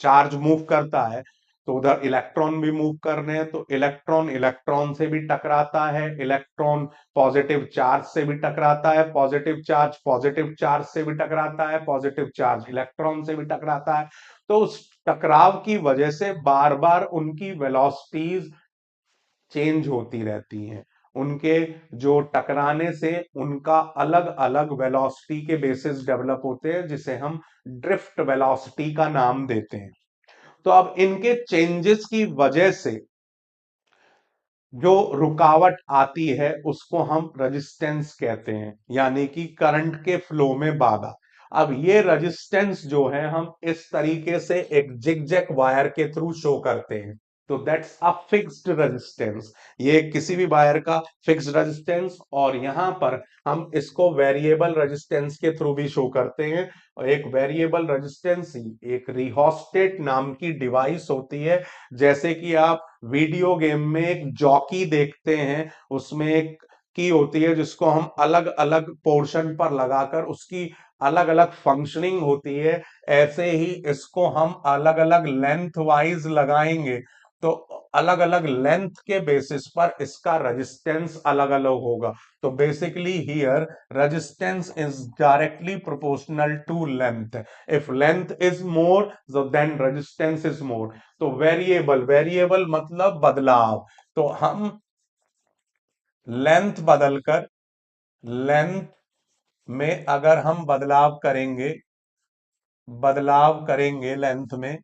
चार्ज मूव करता है, तो उधर इलेक्ट्रॉन भी मूव कर रहे हैं, तो इलेक्ट्रॉन इलेक्ट्रॉन से भी टकराता है, इलेक्ट्रॉन पॉजिटिव चार्ज से भी टकराता है, पॉजिटिव चार्ज से भी टकराता है, पॉजिटिव चार्ज इलेक्ट्रॉन से भी टकराता है। तो उस टकराव की वजह से बार बार उनकी वेलोसिटीज चेंज होती रहती हैं। उनके जो टकराने से उनका अलग अलग वेलोसिटी के बेसिस डेवलप होते हैं, जिसे हम ड्रिफ्ट वेलोसिटी का नाम देते हैं। तो अब इनके चेंजेस की वजह से जो रुकावट आती है उसको हम रेजिस्टेंस कहते हैं, यानी कि करंट के फ्लो में बाधा। अब ये रेजिस्टेंस जो है हम इस तरीके से एक जिगजैग वायर के थ्रू शो करते हैं, तो दैट्स अ फिक्स्ड रेजिस्टेंस। ये किसी भी वायर का फिक्स्ड रेजिस्टेंस, और यहां पर हम इसको वेरिएबल रेजिस्टेंस के थ्रू भी शो करते हैं। और एक वेरिएबल रेजिस्टेंस एक रिहोस्टेट नाम की डिवाइस होती है। जैसे कि आप वीडियो गेम में एक जॉकी देखते हैं, उसमें एक की होती है जिसको हम अलग अलग पोर्शन पर लगाकर उसकी अलग अलग फंक्शनिंग होती है, ऐसे ही इसको हम अलग अलग लेंथ वाइज लगाएंगे, तो अलग अलग लेंथ के बेसिस पर इसका रेजिस्टेंस अलग अलग होगा। तो basically here resistance is directly proportional to length. If length is more, so then resistance is more। तो वेरिएबल, वेरिएबल मतलब बदलाव, तो हम लेंथ बदलकर, लेंथ में अगर हम बदलाव करेंगे लेंथ में,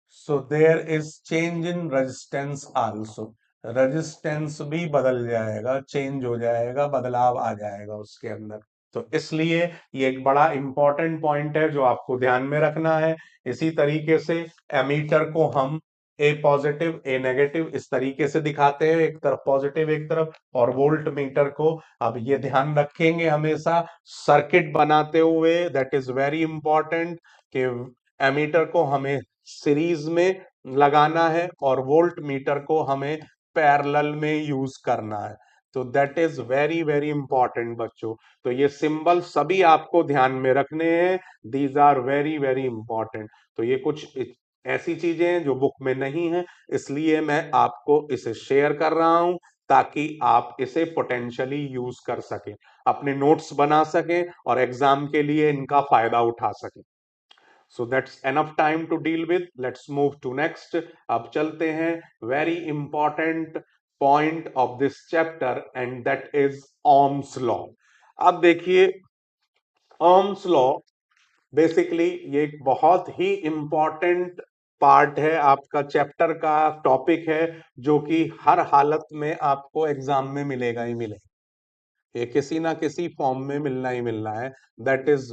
so there is change in resistance also. Resistance भी बदल जाएगा, चेंज हो जाएगा, बदलाव आ जाएगा उसके अंदर। तो इसलिए ये एक बड़ा इंपॉर्टेंट पॉइंट है जो आपको ध्यान में रखना है। इसी तरीके से एमीटर को हम ए पॉजिटिव ए नेगेटिव इस तरीके से दिखाते हैं, एक तरफ पॉजिटिव एक तरफ, और वोल्ट मीटर को अब ये ध्यान रखेंगे हमेशा सर्किट बनाते हुए, दैट इज वेरी इंपॉर्टेंट, कि एमीटर को हमें सीरीज में लगाना है और वोल्ट मीटर को हमें पैरेलल में यूज करना है। तो that is very very important बच्चों। तो ये सिंबल सभी आपको ध्यान में रखने हैं, these are very very important. तो ये कुछ ऐसी चीजें हैं जो बुक में नहीं है, इसलिए मैं आपको इसे शेयर कर रहा हूं ताकि आप इसे पोटेंशियली यूज कर सकें, अपने नोट्स बना सकें और एग्जाम के लिए इनका फायदा उठा सकें। So that's enough time to deal with, let's move to next. अब चलते हैं very important point of this chapter and that is Ohm's law. अब देखिए ओम्स लॉ बेसिकली ये एक बहुत ही इंपॉर्टेंट पार्ट है आपका चैप्टर का, टॉपिक है जो कि हर हालत में आपको एग्जाम में मिलेगा ही मिलेगा, ये किसी ना किसी फॉर्म में मिलना ही मिलना है। That is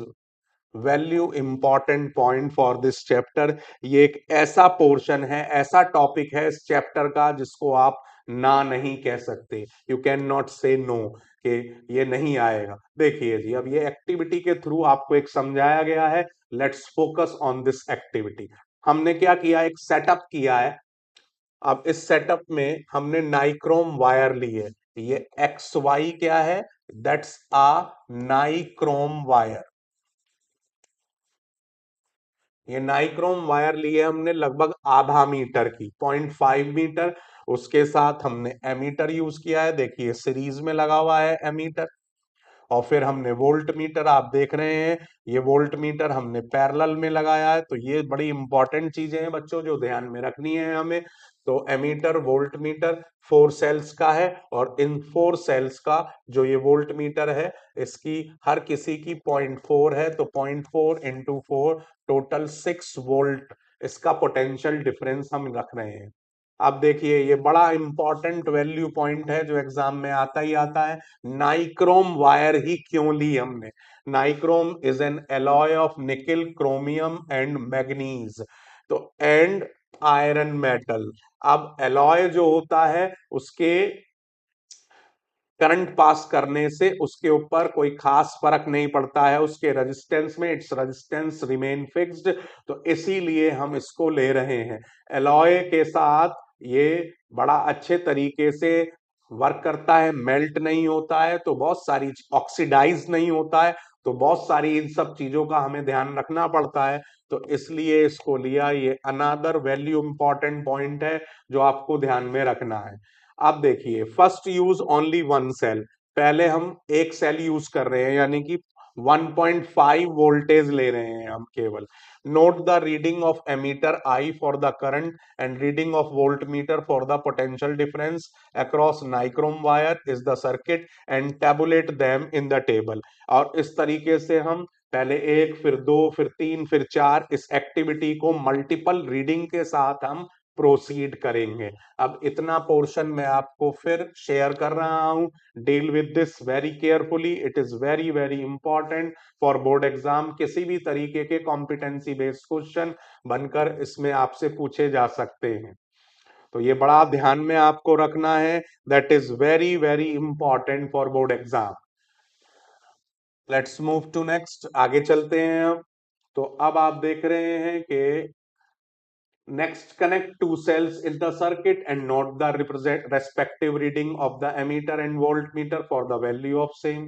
value important point for this chapter. ये एक ऐसा पोर्शन है, ऐसा टॉपिक है इस चैप्टर का जिसको आप ना नहीं कह सकते, यू कैन नॉट से नो कि ये नहीं आएगा। देखिए जी, अब ये एक्टिविटी के थ्रू आपको एक समझाया गया है, let's focus on this activity. हमने क्या किया, एक सेटअप किया है। अब इस सेटअप में हमने नाइक्रोम वायर ली है, ये एक्स वाई क्या है, दैट्स अ नाइक्रोम वायर। ये नाइक्रोम वायर लिए हमने लगभग आधा मीटर की, 0.5 मीटर। उसके साथ हमने एमीटर यूज किया है, देखिए सीरीज में लगा हुआ है एमीटर। और फिर हमने वोल्ट मीटर, आप देख रहे हैं ये वोल्ट मीटर हमने पैरेलल में लगाया है। तो ये बड़ी इंपॉर्टेंट चीजें हैं बच्चों जो ध्यान में रखनी है हमें। तो एमीटर वोल्ट मीटर 4 सेल्स का है, और इन 4 सेल्स का जो ये वोल्ट मीटर है इसकी हर किसी की 0.4 है, तो 0.4 × 4 टोटल 6 वोल्ट इसका पोटेंशियल डिफरेंस हम रख रहे हैं। अब देखिए ये बड़ा इंपॉर्टेंट वैल्यू पॉइंट है जो एग्जाम में आता ही आता है। नाइक्रोम वायर ही क्यों ली हमने, nichrome is an alloy of nickel chromium and manganese, तो एंड आयरन मेटल। अब एलॉय जो होता है उसके करंट पास करने से उसके ऊपर कोई खास फर्क नहीं पड़ता है, उसके रेजिस्टेंस में, इट्स रेजिस्टेंस रिमेन फिक्स्ड। तो इसीलिए हम इसको ले रहे हैं। एलॉय के साथ ये बड़ा अच्छे तरीके से वर्क करता है, मेल्ट नहीं होता है, तो बहुत सारी ऑक्सीडाइज नहीं होता है, तो बहुत सारी इन सब चीजों का हमें ध्यान रखना पड़ता है। तो इसलिए इसको लिया, ये अनदर वैल्यू इंपॉर्टेंट पॉइंट है जो आपको ध्यान में रखना है। अब देखिए फर्स्ट यूज ओनली 1 सेल, पहले हम एक सेल यूज कर रहे हैं, यानी कि 1.5 वोल्टेज ले रहे हैं हम केवल। Note the reading of ammeter I for the current and reading of voltmeter for the potential difference across nichrome wire is the circuit and tabulate them in the table. और इस तरीके से हम पहले एक, फिर दो, फिर तीन, फिर चार, इस एक्टिविटी को मल्टीपल रीडिंग के साथ हम प्रोसीड करेंगे। अब इतना पोर्शन मैं आपको फिर शेयर कर रहा हूं, deal with this very carefully, it is very very important for board exam. किसी भी तरीके के कॉम्पिटेंसी बेस्ड क्वेश्चन बनकर इसमें आपसे पूछे जा सकते हैं, तो ये बड़ा ध्यान में आपको रखना है, that is very very important for board exam. Let's move to next, आगे चलते हैं अब। तो अब आप देख रहे हैं कि next, connect two cells in the circuit and note the respective reading of the ammeter and voltmeter for the value of same।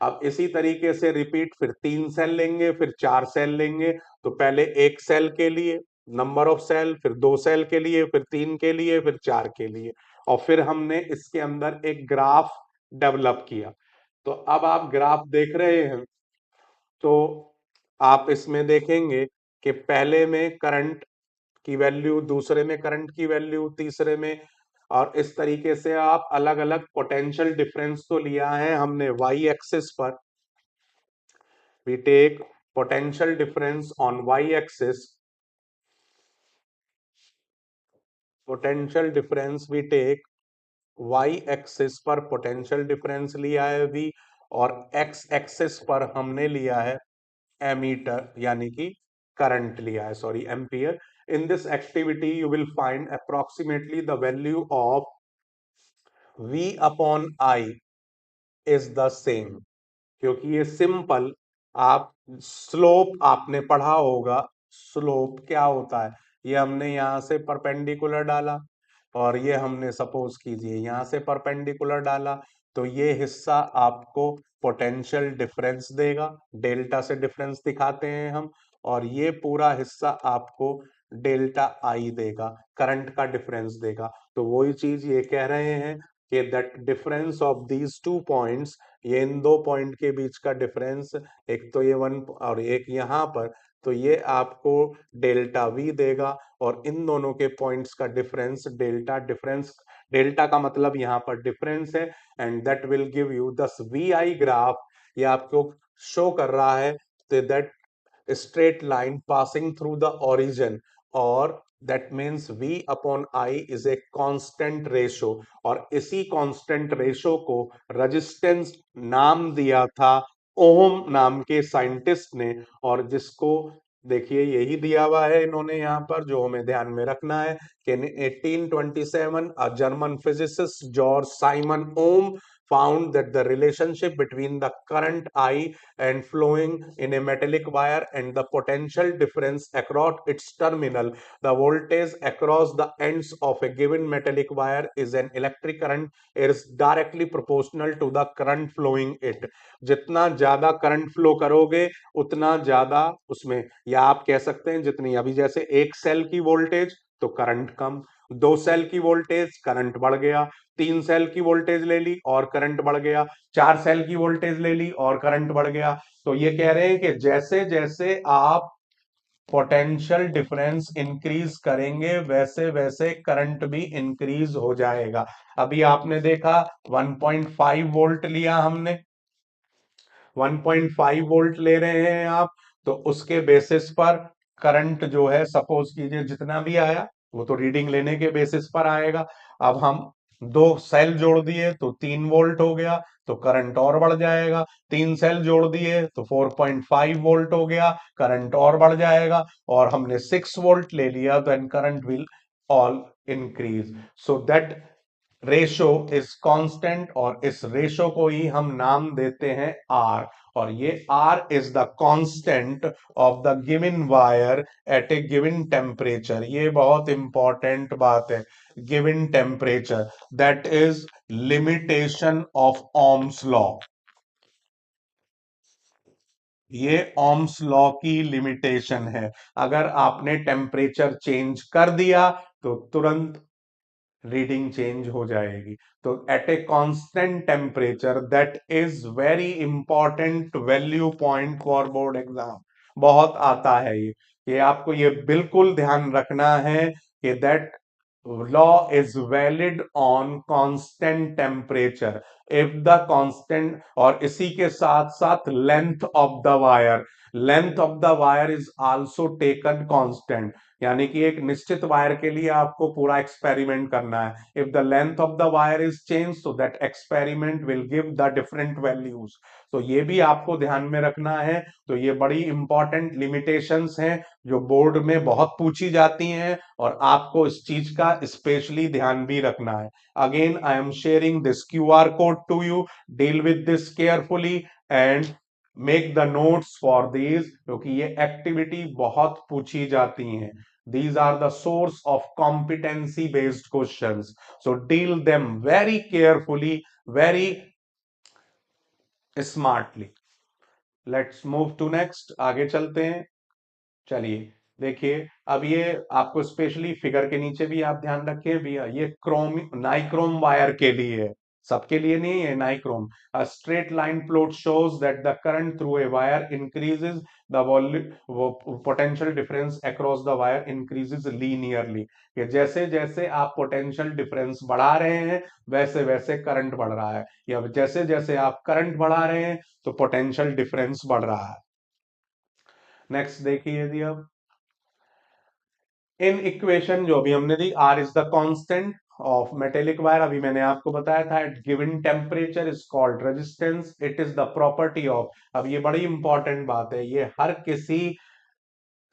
अब इसी तरीके से रिपीट, फिर 3 सेल लेंगे, फिर 4 सेल लेंगे। तो पहले एक सेल के लिए नंबर ऑफ सेल, फिर 2 सेल के लिए, फिर 3 के लिए, फिर 4 के लिए, और फिर हमने इसके अंदर एक ग्राफ डेवलप किया। तो अब आप ग्राफ देख रहे हैं, तो आप इसमें देखेंगे कि पहले में करंट की वैल्यू, दूसरे में करंट की वैल्यू, तीसरे में, और इस तरीके से आप अलग अलग पोटेंशियल डिफरेंस तो लिया है हमने वाई एक्सिस पर। We take potential difference on Y axis, potential difference we take Y axis पर पोटेंशियल डिफरेंस लिया है V, और एक्स एक्सिस पर हमने लिया है एमीटर यानी कि करंट लिया है, sorry ampere. In this activity you will find approximately the value of V upon I is the same, क्योंकि ये सिंपल, आप स्लोप आपने पढ़ा होगा, स्लोप क्या होता है, ये हमने यहां से परपेंडिकुलर डाला और ये हमने सपोज कीजिए यहां से परपेंडिकुलर डाला, तो ये हिस्सा आपको पोटेंशियल डिफरेंस देगा, डेल्टा से डिफरेंस दिखाते हैं हम, और ये पूरा हिस्सा आपको डेल्टा आई देगा, करंट का डिफरेंस देगा। तो वही चीज ये कह रहे हैं कि that difference of these two points, ये इन दो पॉइंट के बीच का डिफरेंस, एक तो ये वन और एक यहाँ पर, तो ये आपको डेल्टा वी देगा, और इन दोनों के पॉइंट्स का डिफरेंस डेल्टा, डिफरेंस डेल्टा का मतलब यहाँ पर डिफरेंस है, and that will give you दस वी आई ग्राफ, ये आपको शो कर रहा है that straight line passing through the origin, or that means V upon I is a constant ratio, और इसी constant ratio को resistance नाम दिया था ओम नाम के साइंटिस्ट ने, और जिसको देखिए यही दिया हुआ है इन्होंने यहाँ पर, जो हमें ध्यान में रखना है कि 1827 a German physicist George Simon Ohm found that the relationship between the current I and flowing in a metallic wire and the potential difference across its terminal, the voltage across the ends of a given metallic wire is an electric current is directly proportional to the current flowing it. जितना ज्यादा current flow करोगे उतना ज्यादा उसमें, या आप कह सकते हैं जितनी, अभी जैसे एक सेल की वोल्टेज तो करंट कम, दो सेल की वोल्टेज करंट बढ़ गया, तीन सेल की वोल्टेज ले ली और करंट बढ़ गया, चार सेल की वोल्टेज ले ली और करंट बढ़ गया। तो ये कह रहे हैं कि जैसे जैसे आप पोटेंशियल डिफरेंस इंक्रीज करेंगे वैसे वैसे करंट भी इंक्रीज हो जाएगा। अभी आपने देखा 1.5 वोल्ट लिया हमने, 1.5 वोल्ट ले रहे हैं आप, तो उसके बेसिस पर करंट जो है सपोज कीजिए जितना भी आया वो तो रीडिंग लेने के बेसिस पर आएगा। अब हम दो सेल जोड़ दिए तो 3 वोल्ट हो गया, तो करंट और बढ़ जाएगा, तीन सेल जोड़ दिए तो 4.5 वोल्ट हो गया, करंट और बढ़ जाएगा, और हमने 6 वोल्ट ले लिया तो an current will all increase. So that ratio is constant, और इस रेशो को ही हम नाम देते हैं आर, और ये R is the constant of the given wire at a given temperature. ये बहुत इंपॉर्टेंट बात है, given temperature, that is limitation of Ohm's law. ये ओम्स लॉ की लिमिटेशन है, अगर आपने टेम्परेचर चेंज कर दिया तो तुरंत रीडिंग चेंज हो जाएगी। तो at a constant temperature, that is very important value point for board exam, बहुत आता है ये आपको ये बिल्कुल ध्यान रखना है कि that law is valid on constant temperature if the constant, और इसी के साथ साथ length of the wire, length of the wire is also taken constant, यानी कि एक निश्चित वायर के लिए आपको पूरा एक्सपेरिमेंट करना है, if the length of the wire is change तो that experiment will give the different values. तो ये भी आपको ध्यान में रखना है। तो ये बड़ी इंपॉर्टेंट लिमिटेशंस हैं जो बोर्ड में बहुत पूछी जाती हैं, और आपको इस चीज का स्पेशली ध्यान भी रखना है। Again I am sharing this QR code to you, deal with this carefully and make the notes for these, क्योंकि ये एक्टिविटी बहुत पूछी जाती हैं। These are the source of competency based questions. So deal them very carefully, very smartly. Let's move to next. आगे चलते हैं। चलिए देखिए, अब ये आपको स्पेशली फिगर के नीचे भी आप ध्यान रखिए भैया, ये क्रोम नाइक्रोम वायर के लिए है, सबके लिए नहीं है nichrome. A straight line plot shows that the current through a wire increases the volume, potential difference across the wire increases linearly, कि जैसे जैसे आप पोटेंशियल डिफरेंस बढ़ा रहे हैं वैसे वैसे करंट बढ़ रहा है, या जैसे जैसे आप करंट बढ़ा रहे हैं तो पोटेंशियल डिफरेंस बढ़ रहा है। नेक्स्ट देखिए यदि अब इन इक्वेशन जो भी हमने दी, R is the constant, of metallic wire अभी मैंने आपको बताया था, at given temperature is called resistance, it is the property of, अब ये बड़ी इंपॉर्टेंट बात है, ये हर किसी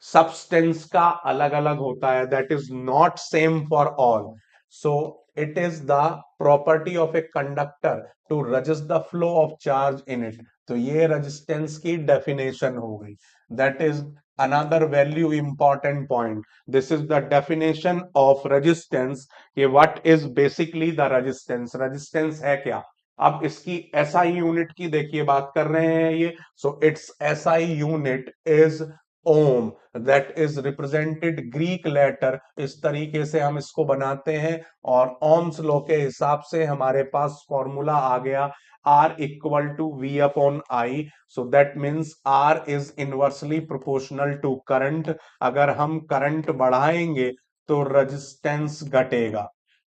सब्सटेंस का अलग अलग होता है, that is not same for all, so it is the property of a conductor to resist the flow of charge in it, तो ये रेजिस्टेंस की डेफिनेशन हो गई, दैट इज another value important point, this is the definition of resistance, कि what is basically the resistance, resistance है क्या। अब इसकी SI यूनिट की देखिए बात कर रहे हैं ये, so its SI unit is ohm, that is represented Greek letter, इस तरीके से हम इसको बनाते हैं, और ओम्स लॉ के हिसाब से हमारे पास फॉर्मूला आ गया R equal to V upon I, so that means R is inversely proportional to current, अगर हम करंट बढ़ाएंगे तो रेजिस्टेंस घटेगा,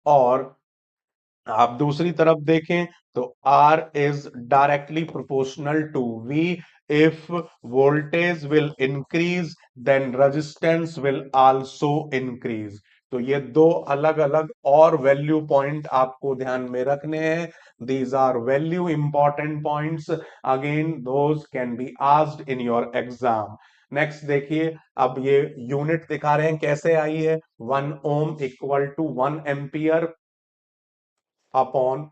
और आप दूसरी तरफ देखें तो R is directly proportional to V, if voltage will increase then resistance will also increase, तो ये दो अलग अलग और वैल्यू पॉइंट आपको ध्यान में रखने हैं, these are value important points, again those can be asked in your exam. Next देखिए, अब ये यूनिट दिखा रहे हैं कैसे आई है, 1 ohm equal to 1 ampere upon,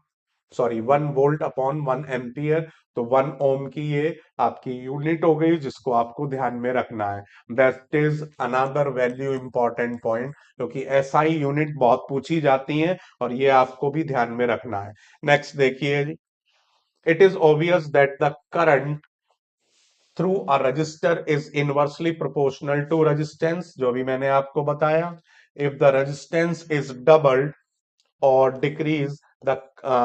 sorry 1 volt upon 1 ampere, तो 1 ओम की ये आपकी यूनिट हो गई जिसको आपको ध्यान में रखना है, that is another value important point, क्योंकि एसआई यूनिट बहुत पूछी जाती हैं और ये आपको भी ध्यान में रखना है। नेक्स्ट देखिए, it is obvious that the current through a register is inversely proportional to resistance, जो भी मैंने आपको बताया, if the resistance is doubled और decrease the,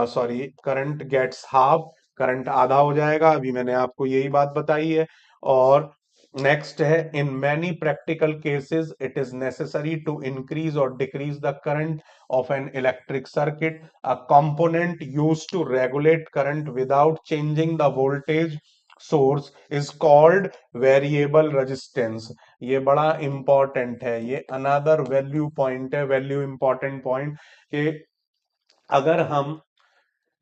sorry current gets half, current आधा हो जाएगा, अभी मैंने आपको यही बात बताई है। और नेक्स्ट है, in many practical cases it is necessary to increase और decrease the current of an electric circuit, a component used to regulate current without changing the voltage source is called variable resistance, ये बड़ा important है, ये another value point है, value important point, कि अगर हम,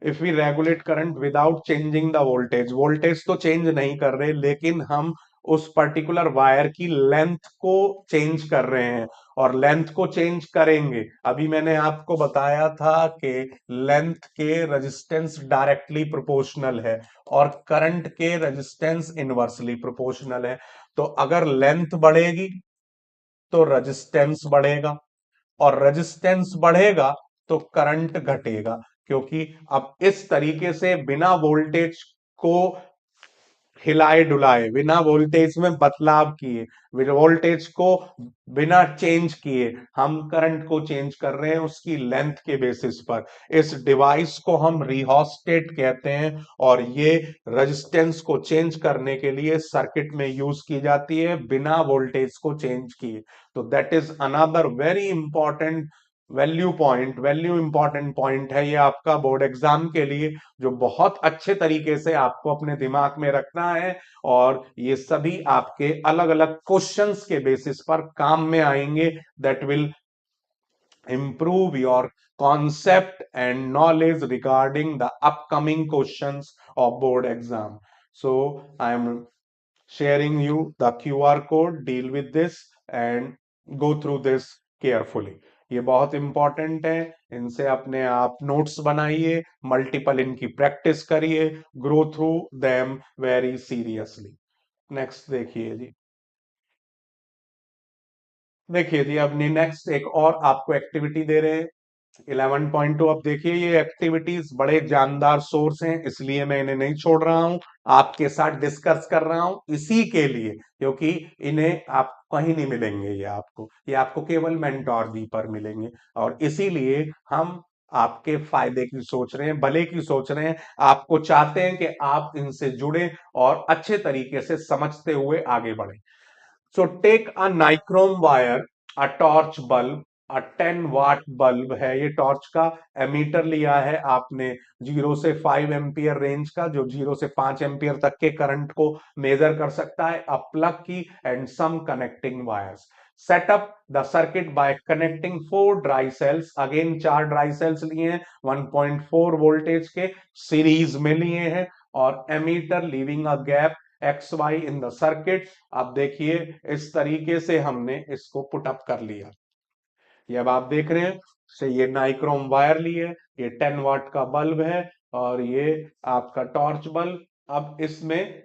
if we regulate current without changing the voltage, voltage तो change नहीं कर रहे लेकिन हम उस पर्टिकुलर वायर की लेंथ को चेंज कर रहे हैं, और लेंथ को चेंज करेंगे, अभी मैंने आपको बताया था कि लेंथ के रेजिस्टेंस डायरेक्टली प्रोपोर्शनल है और करंट के रेजिस्टेंस इनवर्सली प्रोपोर्शनल है, तो अगर लेंथ बढ़ेगी तो रेजिस्टेंस बढ़ेगा, और रेजिस्टेंस बढ़ेगा तो करंट घटेगा, क्योंकि अब इस तरीके से बिना वोल्टेज को हिलाए डुलाए, बिना वोल्टेज में बदलाव किए, वोल्टेज को बिना चेंज किए हम करंट को चेंज कर रहे हैं उसकी लेंथ के बेसिस पर, इस डिवाइस को हम रिहोस्टेट कहते हैं, और ये रेजिस्टेंस को चेंज करने के लिए सर्किट में यूज की जाती है बिना वोल्टेज को चेंज किए, तो that is another very important value point, value important point है ये आपका बोर्ड एग्जाम के लिए, जो बहुत अच्छे तरीके से आपको अपने दिमाग में रखना है, और ये सभी आपके अलग अलग क्वेश्चंस के बेसिस पर काम में आएंगे, that will improve your concept and knowledge regarding the upcoming questions of board exam. So I am sharing you the QR code, deal with this and go through this carefully. ये बहुत important है, इनसे अपने आप notes बनाइए, multiple इनकी practice करिए, grow through them very seriously. Next देखिए जी, देखिए जी अपनी नेक्स्ट एक और आपको एक्टिविटी दे रहे हैं 11.2। अब देखिए ये एक्टिविटीज बड़े जानदार सोर्स हैं, इसलिए मैं इन्हें नहीं छोड़ रहा हूं, आपके साथ डिस्कस कर रहा हूं इसी के लिए, क्योंकि इन्हें आप कहीं नहीं मिलेंगे, ये आपको केवल मेंटोर दी पर मिलेंगे, और इसीलिए हम आपके फायदे की सोच रहे हैं, भले की सोच रहे हैं, आपको चाहते हैं कि आप इनसे जुड़े और अच्छे तरीके से समझते हुए आगे बढ़े। So take a nichrome wire, a torch bulb, a 10 watt bulb है ये टॉर्च का, एमीटर लिया है आपने 0 से 5 एम्पियर रेंज का, जो 0 से 5 एम्पियर तक के करंट को मेजर कर सकता है, a plug key and some connecting wires. Set up the circuit by connecting 4 dry cells, again 4 dry cells लिए हैं 1.4 वोल्टेज के सीरीज में लिए हैं, और ammeter leaving a gap X Y in the circuit. अब देखिए इस तरीके से हमने इसको पुट अप कर लिया। ये अब आप देख रहे हैं, से ये नाइक्रोम वायर लिए, ये 10 वाट का बल्ब है, और ये आपका टॉर्च बल्ब। अब इसमें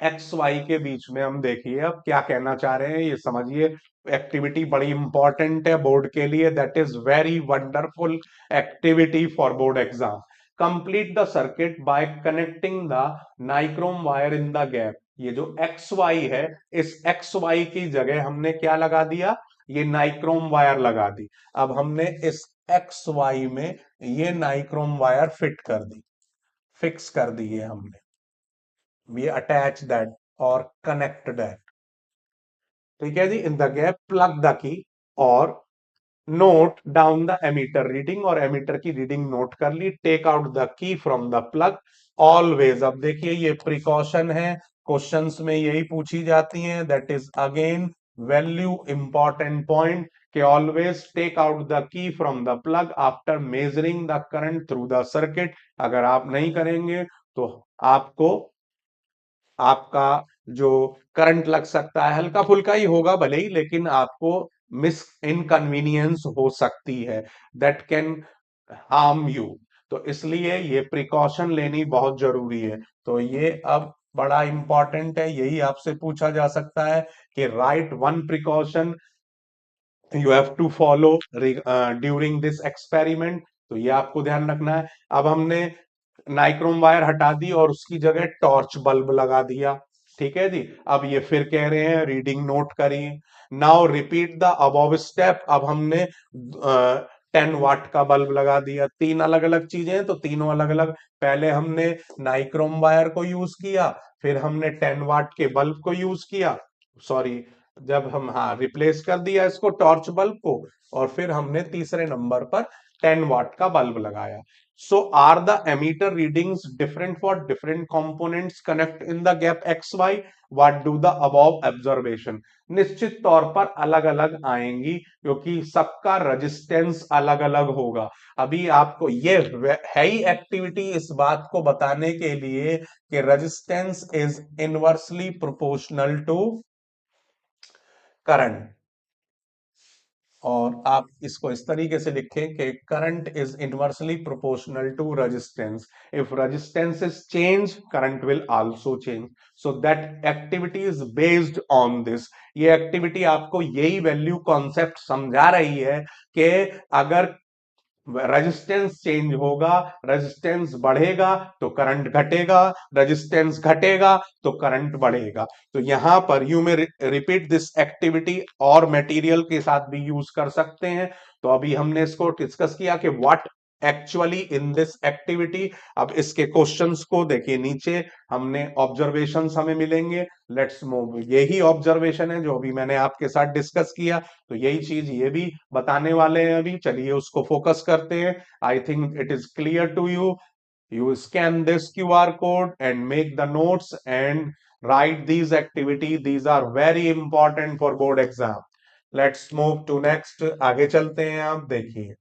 एक्स वाई के बीच में हम देखिए अब क्या कहना चाह रहे हैं, ये समझिए। एक्टिविटी बड़ी इंपॉर्टेंट है बोर्ड के लिए, that is very wonderful activity for board exam. Complete the circuit by connecting the nichrome wire in the gap. ये जो एक्स वाई है, इस एक्स वाई की जगह हमने क्या लगा दिया, ये नाइक्रोम वायर लगा दी। अब हमने इस एक्स वाई में ये नाइक्रोम वायर फिट कर दी, फिक्स कर दी है हमने। we attach that or connect that। ठीक है जी, in the gap plug the key और note down the ammeter reading, और एमीटर की रीडिंग नोट कर ली। Take out the key from the plug always. अब देखिए ये प्रिकॉशन है, क्वेश्चंस में यही पूछी जाती हैं, that is again value important point कि always take out the key from the plug after measuring the current through the circuit. अगर आप नहीं करेंगे तो आपको आपका जो करंट लग सकता है, हल्का फुल्का ही होगा भले ही, लेकिन आपको मिस इनकन्वीनियंस हो सकती है, दैट कैन हार्म यू। तो इसलिए ये प्रिकॉशन लेनी बहुत जरूरी है। तो ये अब बड़ा इंपॉर्टेंट है, यही आपसे पूछा जा सकता है कि right one precaution you have to follow during this experiment. तो ये आपको ध्यान रखना है। अब हमने नाइक्रोम वायर हटा दी और उसकी जगह टॉर्च बल्ब लगा दिया। ठीक है जी, अब ये फिर कह रहे हैं रीडिंग नोट करिए। Now repeat the above step. अब हमने 10 वाट का बल्ब लगा दिया। तीन अलग अलग चीजें हैं तो तीनों अलग अलग। पहले हमने नाइक्रोम वायर को यूज किया, फिर हमने 10 वाट के बल्ब को यूज किया, सॉरी, जब हम हाँ रिप्लेस कर दिया इसको टॉर्च बल्ब को, और फिर हमने तीसरे नंबर पर 10 वाट का बल्ब लगाया। So are the emitter readings different for different components connect in the gap XY? What do the above observation? निश्चित तौर पर अलग अलग आएंगी क्योंकि सबका रेजिस्टेंस अलग अलग होगा। अभी आपको ये है ही एक्टिविटी इस बात को बताने के लिए कि resistance is inversely proportional to current. और आप इसको इस तरीके से लिखें कि current is inversely proportional to resistance. If resistance is change current will also change. So that activity is based on this. ये एक्टिविटी आपको यही वैल्यू कॉन्सेप्ट समझा रही है कि अगर रेजिस्टेंस चेंज होगा, रेजिस्टेंस बढ़ेगा तो करंट घटेगा, रेजिस्टेंस घटेगा तो करंट बढ़ेगा। तो यहां पर यू में रिपीट दिस एक्टिविटी और मटेरियल के साथ भी यूज कर सकते हैं। तो अभी हमने इसको डिस्कस किया कि what actually in this activity. अब इसके क्वेश्चंस को देखिए, नीचे हमने ऑब्जर्वेशंस हमें मिलेंगे। लेट्स मूव, यही ऑब्जर्वेशन है जो अभी मैंने आपके साथ डिस्कस किया, तो यही चीज ये भी बताने वाले हैं अभी। चलिए उसको फोकस करते हैं। I think it is clear to you. You scan this QR code and make the notes and write these activity. These are very important for board exam. Let's move to next. आगे चलते हैं। आप देखिए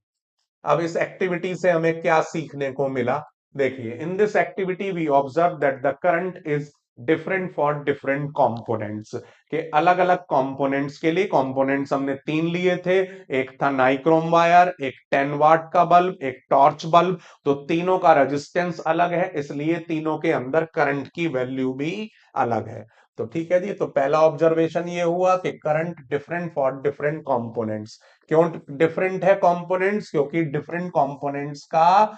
अब इस activity से हमें क्या सीखने को मिला। देखिए, in this activity we observe that the current is different for different components. के अलग अलग कंपोनेंट्स के लिए, कंपोनेंट्स हमने तीन लिए थे, एक था नाइक्रोम वायर, एक 10 वाट का बल्ब, एक टॉर्च बल्ब। तो तीनों का रेजिस्टेंस अलग है, इसलिए तीनों के अंदर करंट की वैल्यू भी अलग है। तो ठीक है जी, तो पहला ऑब्जर्वेशन ये हुआ कि current different for different components. क्यों डिफरेंट है कंपोनेंट्स? क्योंकि डिफरेंट कंपोनेंट्स का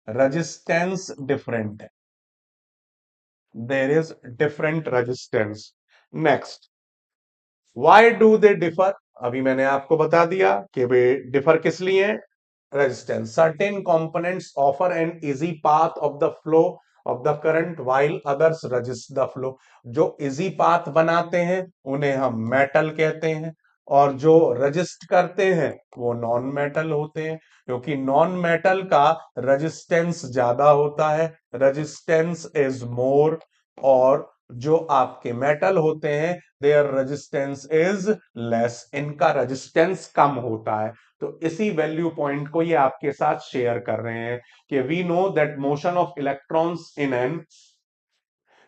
रेजिस्टेंस डिफरेंट है, there is different resistance. Next, why do they differ? अभी मैंने आपको बता दिया कि वे डिफर किस लिए हैं, resistance. Certain components offer an easy path of the flow of the current while others resist the flow. जो इजी पाथ बनाते हैं उन्हें हम मेटल कहते हैं, और जो रेजिस्ट करते हैं वो नॉन मेटल होते हैं, क्योंकि नॉन मेटल का रेजिस्टेंस ज्यादा होता है, रेजिस्टेंस इज मोर, और जो आपके मेटल होते हैं देयर रेजिस्टेंस इज लेस, इनका रेजिस्टेंस कम होता है। तो इसी वैल्यू पॉइंट को ये आपके साथ शेयर कर रहे हैं कि we know that motion of electrons in an,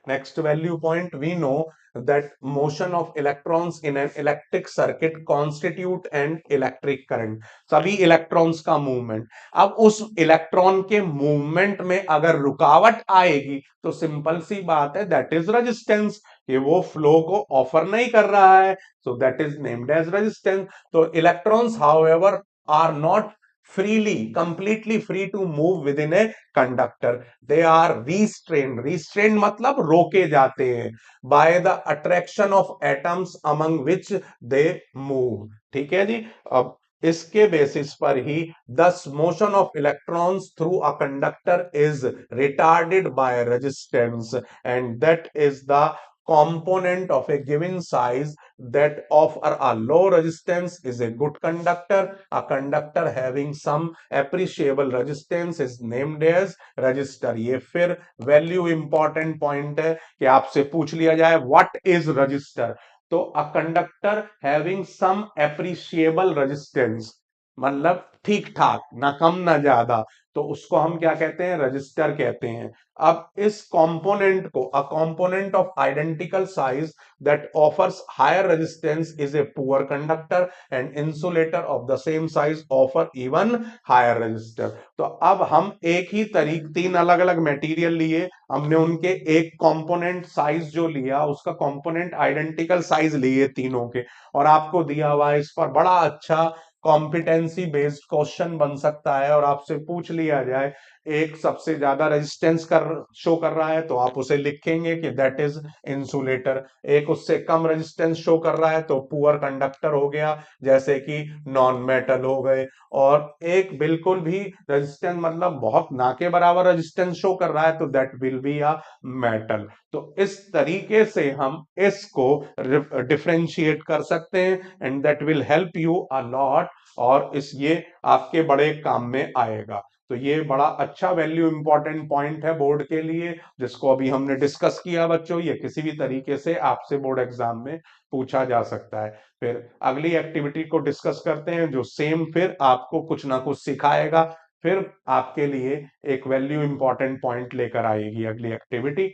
next value point, we know that motion of electrons in an electric circuit constitute an electric current, सभी इलेक्ट्रॉन्स का मूवमेंट। अब उस इलेक्ट्रॉन के मूवमेंट में अगर रुकावट आएगी तो सिंपल सी बात है, दैट इज रेजिस्टेंस, कि वो फ्लो को ऑफर नहीं कर रहा है, so that is named as resistance. तो electrons however are not freely, completely free to move within a conductor, they are restrained, restrained मतलब रोके जाते हैं, by the attraction of atoms among which they move। ठीक है जी। अब इसके basis पर ही thus motion of electrons through a conductor is retarded by resistance, and that is the component of a given size that offer a low resistance is a good conductor, a conductor having some appreciable resistance is named as register. ये फिर value important point है कि आपसे पूछ लिया जाए what is resistor, तो a conductor having some appreciable resistance, मतलब ठीक ठाक, ना कम ना ज्यादा, तो उसको हम क्या कहते हैं, रजिस्टर कहते हैं। अब इस कंपोनेंट को, a component of identical size that offers higher resistance is a poor conductor, and insulator of the same size offer even higher resistor. तो अब हम एक ही तरीक, तीन अलग अलग मटेरियल लिए, हमने उनके एक कंपोनेंट साइज जो लिया, उसका कंपोनेंट आइडेंटिकल साइज लिए तीनों के, और आपको दिया हुआ है। इस पर बड़ा अच्छा कॉम्पिटेंसी बेस्ड क्वेश्चन बन सकता है, और आपसे पूछ लिया जाए एक सबसे ज्यादा रेजिस्टेंस कर शो कर रहा है तो आप उसे लिखेंगे कि दैट इज इंसुलेटर, एक उससे कम रेजिस्टेंस शो कर रहा है तो पुअर कंडक्टर हो गया, जैसे कि नॉन मेटल हो गए, और एक बिल्कुल भी रेजिस्टेंस मतलब बहुत ना के बराबर रेजिस्टेंस शो कर रहा है तो that will be a metal. तो इस तरीके से हम इसको डिफरेंशिएट कर सकते हैं, and that will help you a lot, और इस ये आपके बड़े काम में आएगा। तो ये बड़ा अच्छा वैल्यू इंपॉर्टेंट पॉइंट है बोर्ड के लिए, जिसको अभी हमने डिस्कस किया बच्चों। ये किसी भी तरीके से आपसे बोर्ड एग्जाम में पूछा जा सकता है। फिर अगली एक्टिविटी को डिस्कस करते हैं, जो सेम फिर आपको कुछ ना कुछ सिखाएगा, फिर आपके लिए एक वैल्यू इंपॉर्टेंट पॉइंट लेकर आएगी अगली activity.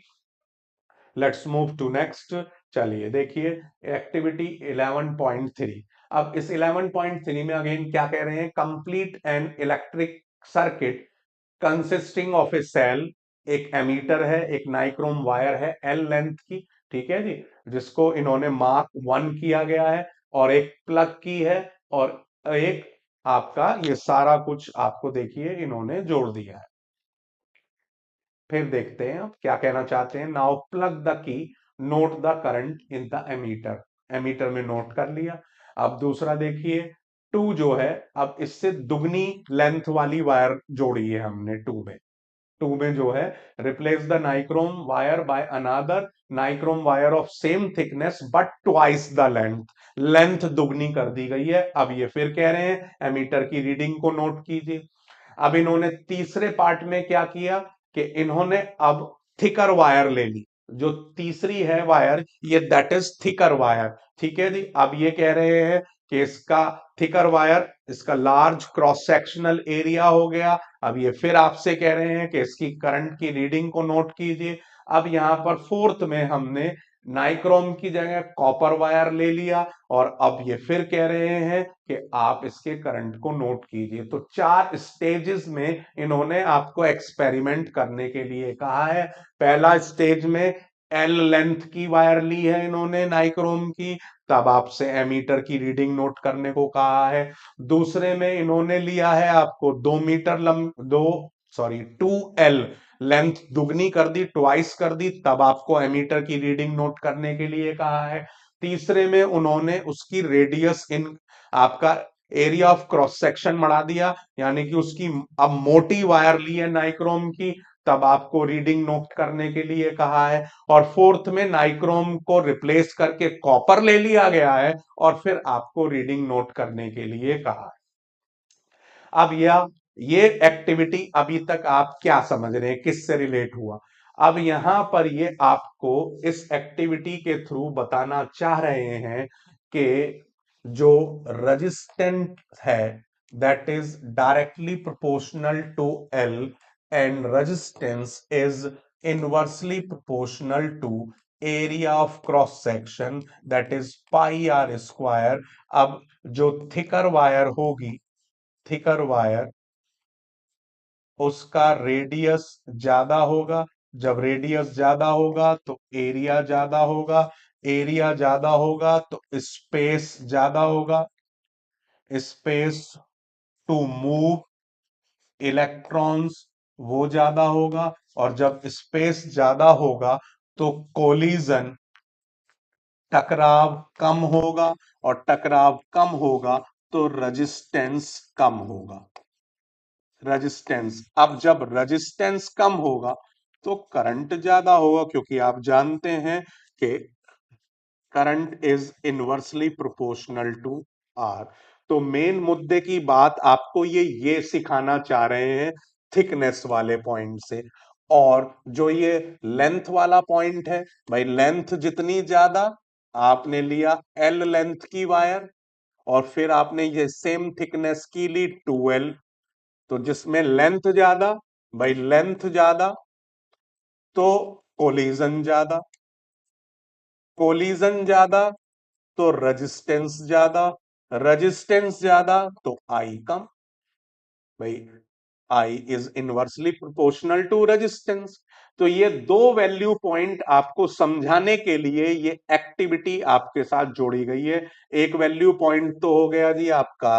Let's move to next. चलिए देखिए एक्टिविटी 11.3। अब इस 11.3 में अगेन क्या कह रहे हैं, complete an electric circuit consisting of a cell, एक एमीटर है, एक नाइक्रोम वायर है एल लेंथ की, ठीक है जी, जिसको इन्होंने मार्क 1 किया गया है, और एक प्लग की है, और एक आपका ये सारा कुछ आपको देखिए इन्होंने जोड़ दिया है। फिर देखते हैं अब क्या कहना चाहते हैं। Now plug the key, note the current in the ammeter, ammeter में नोट कर लिया। अब दूसरा देखिए, टू जो है, अब इससे दुगनी लेंथ वाली वायर जोड़ी है हमने टू में जो है, replace the nichrome wire by another nichrome wire of same thickness but twice the length, length दुगनी कर दी गई है। अब ये फिर कह रहे हैं एमीटर की रीडिंग को नोट कीजिए। अब इन्होंने तीसरे पार्ट में क्या किया कि इन्होंने अब थिकर वायर ले ली, जो तीसरी है वायर, ये दैट इज थिकर वायर, ठीक है जी। अब ये कह रहे हैं कि इसका थिकर वायर, इसका लार्ज क्रॉस सेक्शनल एरिया हो गया। अब ये फिर आपसे कह रहे हैं कि इसकी करंट की रीडिंग को नोट कीजिए। अब यहां पर फोर्थ में हमने नाइक्रोम की जगह कॉपर वायर ले लिया, और अब ये फिर कह रहे हैं कि आप इसके करंट को नोट कीजिए। तो 4 स्टेजेस में इन्होंने आपको एक्सपेरिमेंट करने के लिए कहा है। पहला स्टेज में एल लेंथ की वायर ली है इन्होंने नाइक्रोम की, तब आपसे एमीटर की रीडिंग नोट करने को कहा है। दूसरे में इन्होंने लिया है आपको 2 मीटर लंब, दो सॉरी 2L, लेंथ दुगनी कर दी, ट्वाइस कर दी, तब आपको एमीटर की रीडिंग नोट करने के लिए कहा है। तीसरे में उन्होंने उसकी रेडियस इन आपका एरिया ऑफ क्रॉस सेक्शन बढ़ा दिया, यानी कि उसकी अब मोटी वायर ली है नाइक्रोम की, तब आपको रीडिंग नोट करने के लिए कहा है। और फोर्थ में नाइक्रोम को रिप्लेस करके कॉपर ले लिया गया है, और फिर आपको रीडिंग नोट करने के लिए कहा है। अब यह ये एक्टिविटी अभी तक आप क्या समझ रहे हैं, किससे रिलेट हुआ। अब यहां पर ये आपको इस एक्टिविटी के थ्रू बताना चाह रहे हैं कि जो रेजिस्टेंट है that is directly proportional to L and resistance is inversely proportional to area of cross section that is pi R square. अब जो थिकर वायर होगी, थिकर वायर, उसका रेडियस ज्यादा होगा। जब रेडियस ज्यादा होगा तो एरिया ज्यादा होगा, एरिया ज्यादा होगा तो स्पेस ज्यादा होगा, स्पेस टू मूव इलेक्ट्रॉन्स वो ज्यादा होगा। और जब स्पेस ज्यादा होगा तो कोलिजन, टकराव कम होगा, और टकराव कम होगा तो रेजिस्टेंस कम होगा। रेजिस्टेंस, अब जब रेजिस्टेंस कम होगा तो करंट ज्यादा होगा, क्योंकि आप जानते हैं कि current is inversely proportional to R. तो मेन मुद्दे की बात आपको ये सिखाना चाह रहे हैं थिकनेस वाले पॉइंट से। और जो ये लेंथ वाला पॉइंट है, भाई लेंथ जितनी ज्यादा, आपने लिया एल लेंथ की वायर, और फिर आपने ये सेम थिकनेस की ली 2L। तो जिसमें लेंथ ज्यादा, भाई लेंथ ज्यादा तो कोलिजन ज्यादा, कोलिजन ज्यादा तो रेजिस्टेंस ज्यादा, रेजिस्टेंस ज्यादा तो आई कम। भाई I is inversely proportional to resistance. तो ये दो वैल्यू पॉइंट आपको समझाने के लिए ये एक्टिविटी आपके साथ जोड़ी गई है। एक वैल्यू पॉइंट तो हो गया जी आपका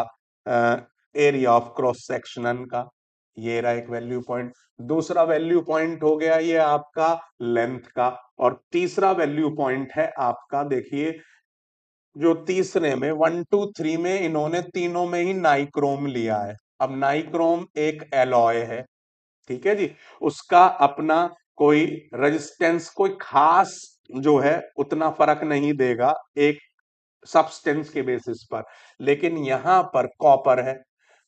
एरिया ऑफ क्रॉस सेक्शन का, ये रहा एक वैल्यू पॉइंट। दूसरा वैल्यू पॉइंट हो गया ये आपका लेंथ का। और तीसरा वैल्यू पॉइंट है आपका, देखिए जो तीसरे में 1 2 3 में इन्होंने तीनों में ही नाइक्रोम लिया है। अब नाइक्रोम एक एलॉय है, ठीक है जी, उसका अपना कोई रेजिस्टेंस कोई खास जो है उतना फर्क नहीं देगा एक सब्सटेंस के बेसिस पर। लेकिन यहां पर कॉपर है,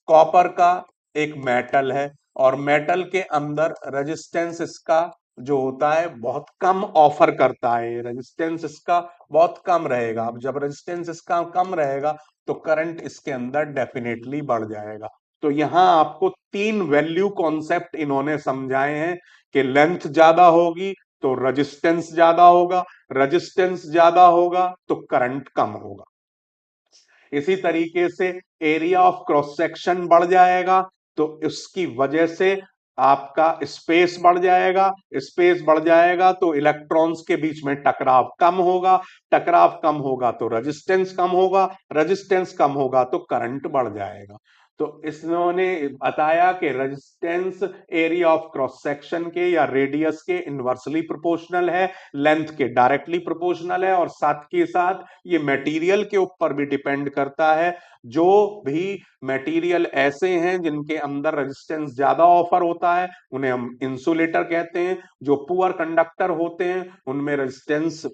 कॉपर का एक मेटल है, और मेटल के अंदर रेजिस्टेंस इसका जो होता है बहुत कम ऑफर करता है, रेजिस्टेंस इसका बहुत कम रहेगा। अब जब रेजिस्टेंस इसका कम रहेगा तो करंट इसके अंदर डेफिनेटली बढ़ जाएगा। तो यहां आपको तीन वैल्यू कॉन्सेप्ट इन्होंने समझाए हैं कि लेंथ ज्यादा होगी तो रेजिस्टेंस ज्यादा होगा, रेजिस्टेंस ज्यादा होगा तो करंट कम होगा। इसी तरीके से एरिया ऑफ क्रॉस सेक्शन बढ़ जाएगा तो इसकी वजह से आपका स्पेस बढ़ जाएगा, स्पेस बढ़ जाएगा तो इलेक्ट्रॉन्स के बीच में टकराव कम होगा, टकराव कम होगा तो रेजिस्टेंस कम होगा, रेजिस्टेंस कम होगा तो करंट बढ़ जाएगा। तो इन्होंने बताया कि resistance area of cross section के या रेडियस के इनवर्सली प्रोपोर्शनल है, लेंथ के डायरेक्टली प्रोपोर्शनल है, और साथ के साथ ये मटेरियल के ऊपर भी डिपेंड करता है। जो भी मटेरियल ऐसे हैं जिनके अंदर रेजिस्टेंस ज्यादा ऑफर होता है उन्हें हम इंसुलेटर कहते हैं। जो पुअर कंडक्टर होते हैं उनमें रेजिस्टेंस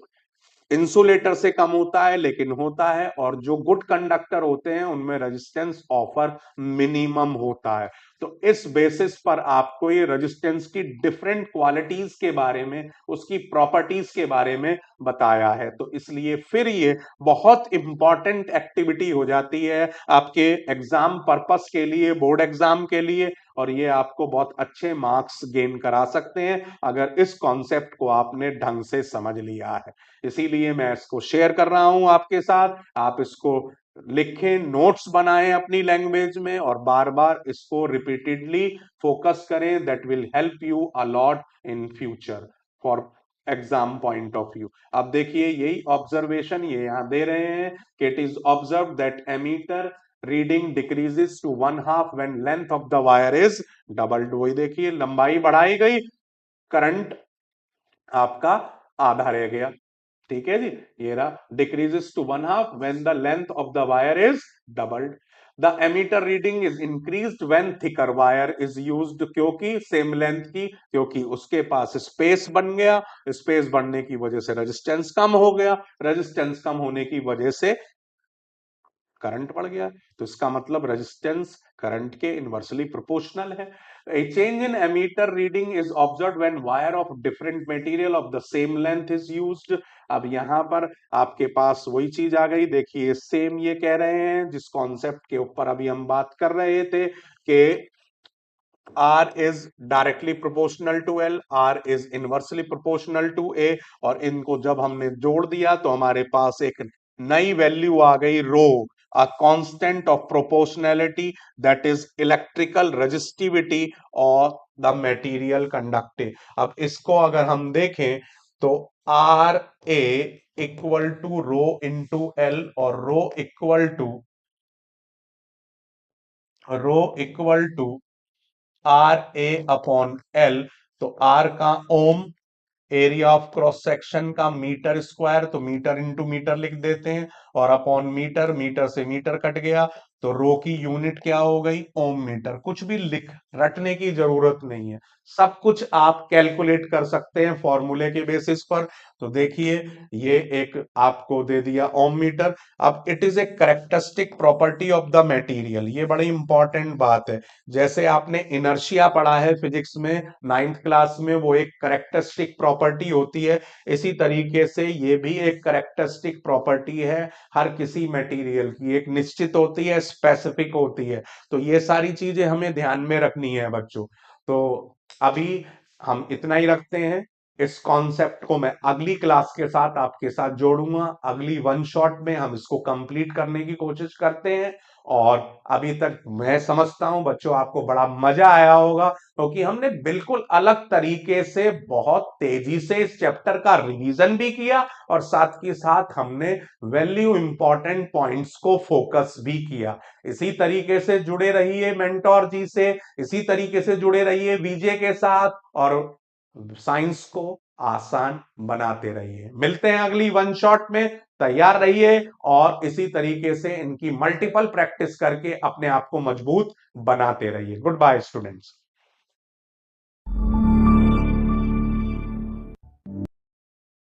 इंसुलेटर से कम होता है लेकिन होता है, और जो गुड कंडक्टर होते हैं उनमें रेजिस्टेंस ऑफर मिनिमम होता है। तो इस बेसिस पर आपको ये रेजिस्टेंस की डिफरेंट क्वालिटीज के बारे में, उसकी प्रॉपर्टीज के बारे में बताया है। तो इसलिए फिर ये बहुत इंपॉर्टेंट एक्टिविटी हो जाती है आपके एग्जाम पर्पस के लिए, बोर्ड एग्जाम के लिए, और ये आपको बहुत अच्छे मार्क्स गेन करा सकते हैं अगर इस कॉन्सेप्ट को आपने ढंग से समझ लिया है। इसीलिए मैं इसको शेयर कर रहा हूं आपके साथ। आप इसको लिखें, नोट्स बनाएं अपनी लैंग्वेज में, और बार बार इसको रिपीटेडली फोकस करें। That will help you a lot in future for exam point of view. अब देखिए यही ऑब्जर्वेशन ये यहां दे रहे हैं कि it is observe that ammeter reading decreases to 1/2 when length of the wire is doubled. वही देखिए लंबाई बढ़ाई गई, करंट आपका आधा रह गया। ठीक है जी, ये रहा decreases to 1/2 when the length of the wire is doubled. The ammeter reading is increased when thicker wire is used, क्योंकि सेम लेंथ की, क्योंकि उसके पास स्पेस बन गया, स्पेस बढ़ने की वजह से रेजिस्टेंस कम हो गया, रेजिस्टेंस कम होने की वजह से करंट बढ़ गया। तो इसका मतलब रेजिस्टेंस करंट के इनवर्सली प्रोपोर्शनल है। A change in emitter reading is observed when wire of different material of the same length is used. अब यहां पर आपके पास वही चीज आ गई, देखिए सेम ये कह रहे हैं जिस कॉन्सेप्ट के ऊपर अभी हम बात कर रहे थे कि R is directly proportional to L, R is inversely proportional to A, और इनको जब हमने जोड़ दिया तो हमारे पास एक नई वैल्यू आ गई रो, a constant of proportionality, that is electrical resistivity or the material conductive. अब इसको अगर हम देखें तो R A equal to rho into L, और rho equal to R A upon L. तो आर का ohm, area of cross section का मीटर स्क्वायर, तो मीटर इंटू मीटर लिख देते हैं, और अपॉन मीटर, मीटर से मीटर कट गया, तो रो की यूनिट क्या हो गई, ओम मीटर। कुछ भी लिख रटने की जरूरत नहीं है, सब कुछ आप कैलकुलेट कर सकते हैं फॉर्मूले के बेसिस पर। तो देखिए ये एक आपको दे दिया ओम मीटर। अब it is a characteristic property of the material, ये बड़ी इंपॉर्टेंट बात है। जैसे आपने इनर्शिया पढ़ा है फिजिक्स में 9th क्लास में, वो एक करेक्टरिस्टिक प्रॉपर्टी होती है, इसी तरीके से ये भी एक करेक्टरिस्टिक प्रॉपर्टी है हर किसी मटेरियल की, एक निश्चित होती है, स्पेसिफिक होती है। तो ये सारी चीजें हमें ध्यान में रखनी है बच्चों। तो अभी हम इतना ही रखते हैं, इस कॉन्सेप्ट को मैं अगली क्लास के साथ आपके साथ जोड़ूंगा, अगली वन शॉट में हम इसको कंप्लीट करने की कोशिश करते हैं। और अभी तक मैं समझता हूं बच्चों आपको बड़ा मजा आया होगा, क्योंकि हमने बिल्कुल अलग तरीके से बहुत तेजी से इस चैप्टर का रिवीजन भी किया, और साथ के साथ हमने वैल्यू इंपॉर्टेंट पॉइंट्स को फोकस भी किया। इसी तरीके से जुड़े रहिए मेंटोर जी से, इसी तरीके से जुड़े रहिए वीजे के साथ, और साइंस को आसान बनाते रहिए। मिलते हैं अगली वन शॉट में, तैयार रहिए, और इसी तरीके से इनकी मल्टीपल प्रैक्टिस करके अपने आप को मजबूत बनाते रहिए। Goodbye students.